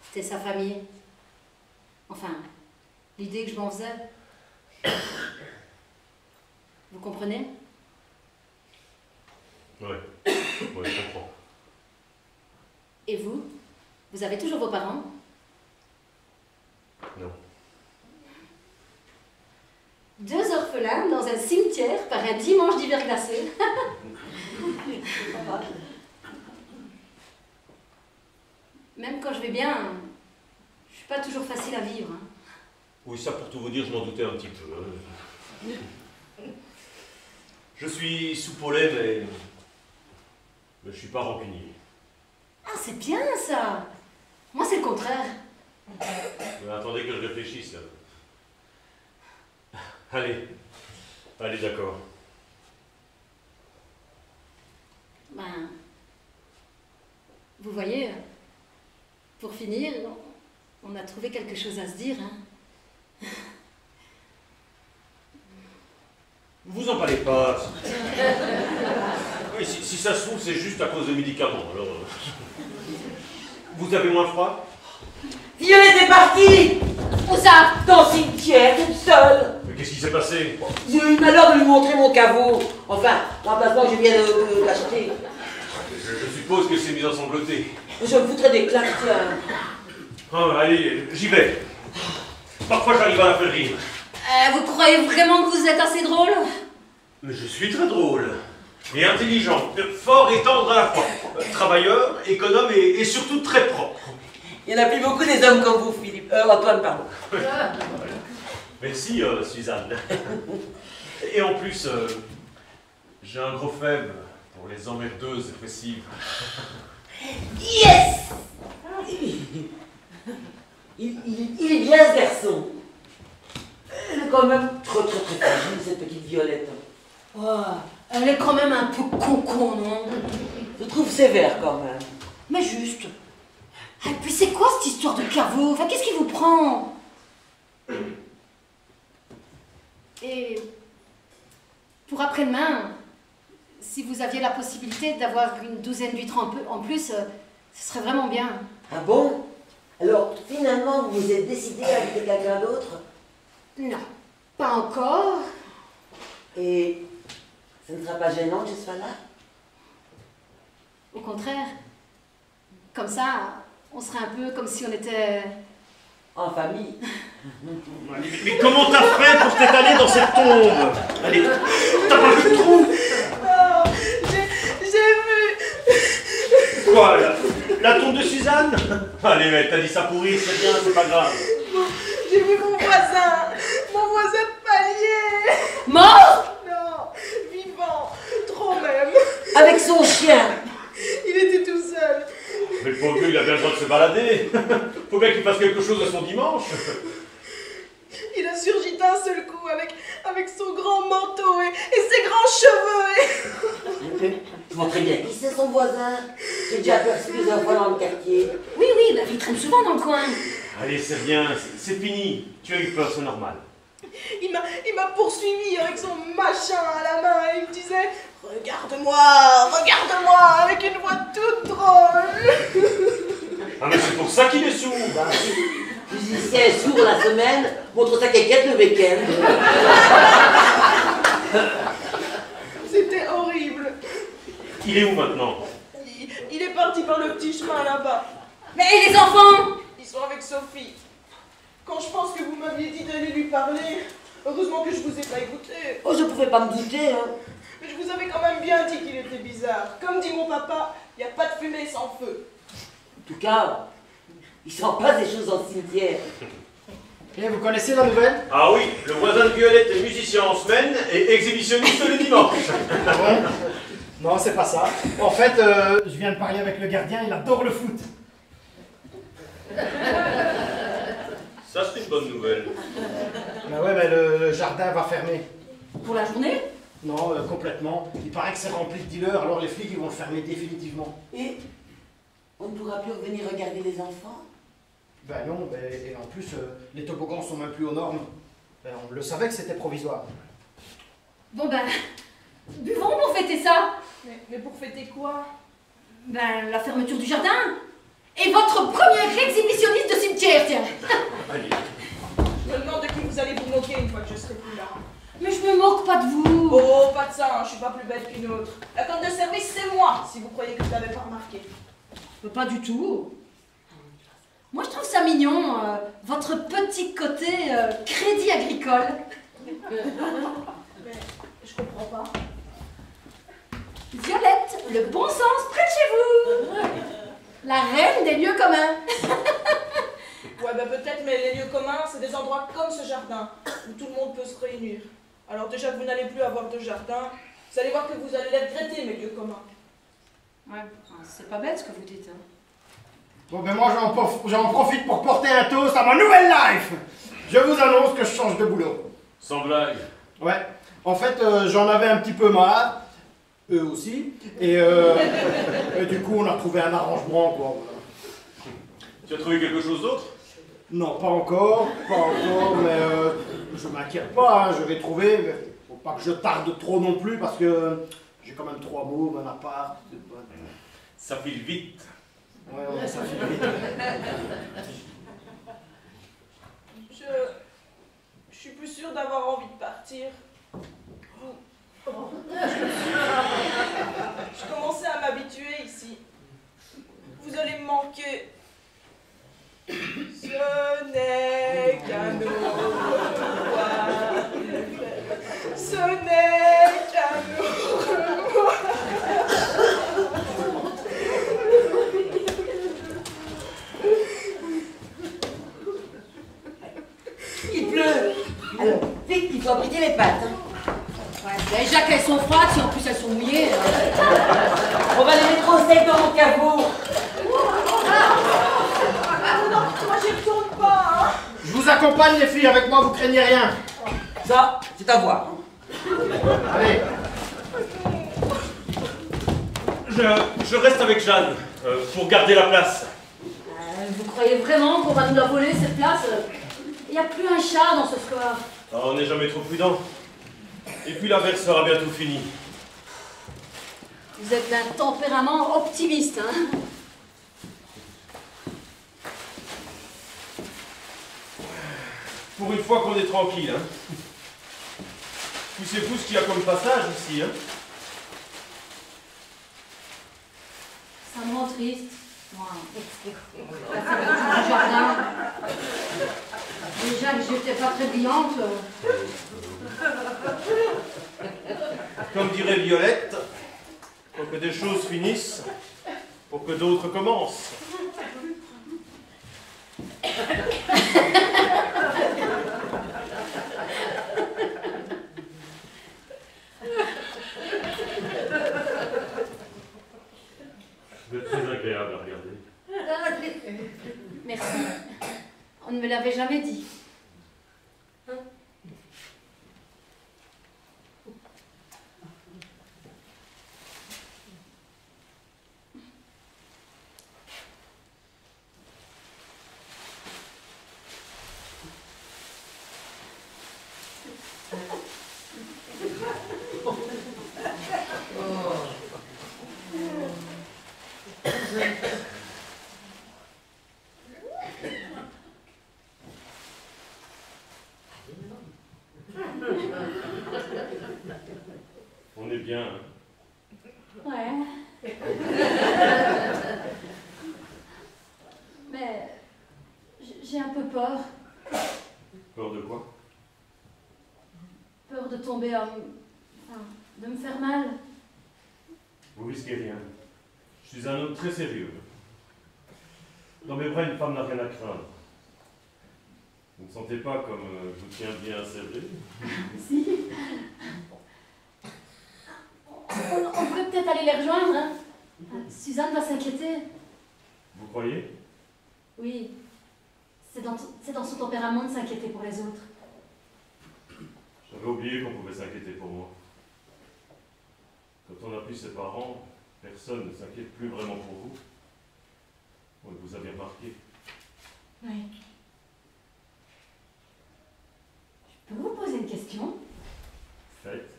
C'était sa famille. Enfin, l'idée que je m'en faisais. Vous comprenez? Ouais, je comprends. Et vous? Vous avez toujours vos parents? Non. 2 orphelins dans un cimetière par un dimanche d'hiver glacé. Même quand je vais bien, je suis pas toujours facile à vivre. Hein. Oui, ça pour tout vous dire, je m'en doutais un petit peu. Je suis soupolé, mais je suis pas rancunier. Ah, c'est bien ça! Moi, c'est le contraire. Mais attendez que je réfléchisse, là. Allez, d'accord. Ben, vous voyez, pour finir, on a trouvé quelque chose à se dire, hein. Vous en parlez pas. Oui, si ça se trouve, c'est juste à cause des médicaments. Alors, vous avez moins froid? Violette est partie! Où ça? Dans le cimetière, toute seule! Mais qu'est-ce qui s'est passé? J'ai eu le malheur de lui montrer mon caveau. Enfin, l'emplacement que je viens de l'acheter. Je suppose qu'elle s'est mise à sangloter. Je me foutrais des claques, tiens. Oh, allez, j'y vais. Parfois, j'arrive à la faire rire. Vous croyez vraiment que vous êtes assez drôle? Mais je suis très drôle. Et intelligent. Fort et tendre à la fois. Travailleur, économe et surtout très propre. Il n'y en a plus beaucoup des hommes comme vous, Philippe. Antoine, pardon. Merci, Suzanne. Et en plus, j'ai un gros faible pour les emmerdeuses et fessives. Yes! Il est bien ce garçon. Elle est quand même très fragile, cette petite Violette. Oh, elle est quand même un peu con, non? Je trouve sévère quand même. Mais juste. Et puis c'est quoi cette histoire de caveau? Enfin, qu'est-ce qui vous prend? Et pour après-demain, si vous aviez la possibilité d'avoir une douzaine d'huîtres en plus, ce serait vraiment bien. Ah bon? Alors, finalement, vous vous êtes décidé à inviter quelqu'un d'autre? Non, pas encore. Et ça ne sera pas gênant que je sois là? Au contraire. Comme ça, on serait un peu comme si on était... En famille. Mais comment t'as fait pour t'étaler dans cette tombe? Allez, t'as pas vu le trou? Non, j'ai vu. Quoi, la tombe de Suzanne? Allez, mec, t'as dit ça pour rire, c'est bien, c'est pas grave. J'ai vu mon voisin de palier. Mort? Non, vivant, trop même. Avec son chien. Il était tout seul. Mais le pauvre vieux, il a bien le droit de se balader. Faut bien qu'il fasse quelque chose de son dimanche. Il a surgi d'un seul coup avec son grand manteau et ses grands cheveux. Je vois très bien qui c'est son voisin. J'ai déjà aperçu plusieurs fois dans le quartier. Oui, bah, il traîne souvent dans le coin. Allez, c'est bien, c'est fini. Tu as eu peur, c'est normal. Il m'a poursuivi avec son machin à la main et il me disait « Regarde-moi » avec une voix toute drôle. Ah, mais c'est pour ça qu'il est sourd. Bah, musicien est sourd la semaine, montre sa quéquette le week-end. C'était horrible. Il est où maintenant? Il est parti par le petit chemin là-bas. Mais et les enfants? Ils sont avec Sophie. Quand je pense que vous m'aviez dit d'aller lui parler, heureusement que je vous ai pas écouté. Oh, je pouvais pas me douter, hein. Mais je vous avais quand même bien dit qu'il était bizarre. Comme dit mon papa, il n'y a pas de fumée sans feu. En tout cas, il s'en passe des choses dans le cimetière. Et vous connaissez la nouvelle? Ah oui, le voisin de Violette est musicien en semaine et exhibitionniste le dimanche. Ah bon? Non, c'est pas ça. En fait, je viens de parler avec le gardien, il adore le foot. Ça, c'est une bonne nouvelle. Bah ouais, mais le jardin va fermer. Pour la journée? Non, complètement. Il paraît que c'est rempli de dealers, alors les flics ils vont le fermer définitivement. Et on ne pourra plus revenir regarder les enfants? Ben non, et en plus, les toboggans sont même plus aux normes. Ben, on le savait que c'était provisoire. Bon ben, buvons pour fêter ça. Mais pour fêter quoi? Ben, la fermeture du jardin. Et votre premier exhibitionniste de cimetière, tiens. Allez. Je me demande de qui vous allez vous moquer une fois que je serai plus là. Mais je me moque pas de vous. Oh, pas de ça, hein, je suis pas plus bête qu'une autre. La compte de service, c'est moi, si vous croyez que je l'avais pas remarqué. Mais pas du tout. Moi, je trouve ça mignon, votre petit côté crédit agricole. Mais je comprends pas. Violette, le bon sens près de chez vous. La reine des lieux communs. Ouais, bah peut-être, mais les lieux communs, c'est des endroits comme ce jardin, où tout le monde peut se réunir. Alors déjà que vous n'allez plus avoir de jardin, vous allez voir que vous allez les regretter, mes lieux communs. Ouais, c'est pas bête ce que vous dites. Hein. Bon ben moi j'en profite pour porter un toast à ma nouvelle life. Je vous annonce que je change de boulot. Sans blague. Ouais, en fait j'en avais un petit peu marre, eux aussi, et du coup on a trouvé un arrangement quoi. Tu as trouvé quelque chose d'autre? Non, pas encore, mais je m'inquiète pas, hein, je vais trouver, mais faut pas que je tarde trop non plus parce que j'ai quand même 3 mômes, un appart, c'est pas... Ça file vite. Ouais, ça file vite. Je suis plus sûre d'avoir envie de partir. Je commençais à m'habituer ici. Vous allez me manquer. Alors, vite, il faut abriter les pattes. Hein. Ouais, déjà qu'elles sont froides, si en plus elles sont mouillées. On va les mettre au sec dans mon caveau. Non, moi j'y retourne pas, hein. Je vous accompagne, les filles, avec moi, vous craignez rien. Ça, c'est à voir. Hein. Allez. Je reste avec Jeanne, pour garder la place. Vous croyez vraiment qu'on va nous la voler, cette place? Il n'y a plus un chat dans ce square. Ah, on n'est jamais trop prudent. Et puis la veille sera bientôt finie. Vous êtes d'un tempérament optimiste, hein? Pour une fois qu'on est tranquille, hein. Puis c'est vous ce qu'il y a comme passage ici, hein. Ça me rend triste. Moi, la fermeture du jardin. Déjà que j'étais pas très brillante. Comme dirait Violette, faut que des choses finissent pour que d'autres commencent. Vous êtes très agréable à regarder. Merci. On ne me l'avait jamais dit. On est bien, hein. Ouais. Mais j'ai un peu peur. Peur de quoi? Peur de tomber enfin, de me faire mal. Vous risquez rien. Je suis un homme très sérieux. Dans mes bras, une femme n'a rien à craindre. Vous ne sentez pas comme je vous tiens bien serré? Si. On pourrait peut-être aller les rejoindre, hein. Suzanne va s'inquiéter. Vous croyez? Oui. C'est dans son tempérament de s'inquiéter pour les autres. J'avais oublié qu'on pouvait s'inquiéter pour moi. Quand on a plus ses parents, personne ne s'inquiète plus vraiment pour vous. Oui, vous avez remarqué. Oui. Je peux vous poser une question? Faites.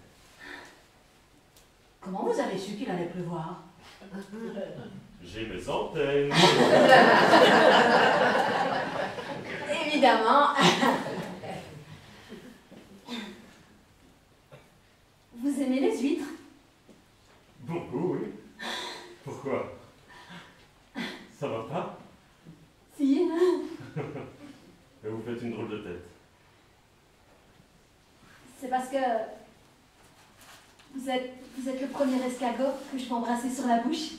Comment vous avez su qu'il allait pleuvoir? J'ai mes antennes. Évidemment. Vous aimez les huîtres? Beaucoup, oui. Pourquoi? Ça va pas? Si. Et vous faites une drôle de tête. C'est parce que vous êtes le premier escargot que je peux embrasser sur la bouche.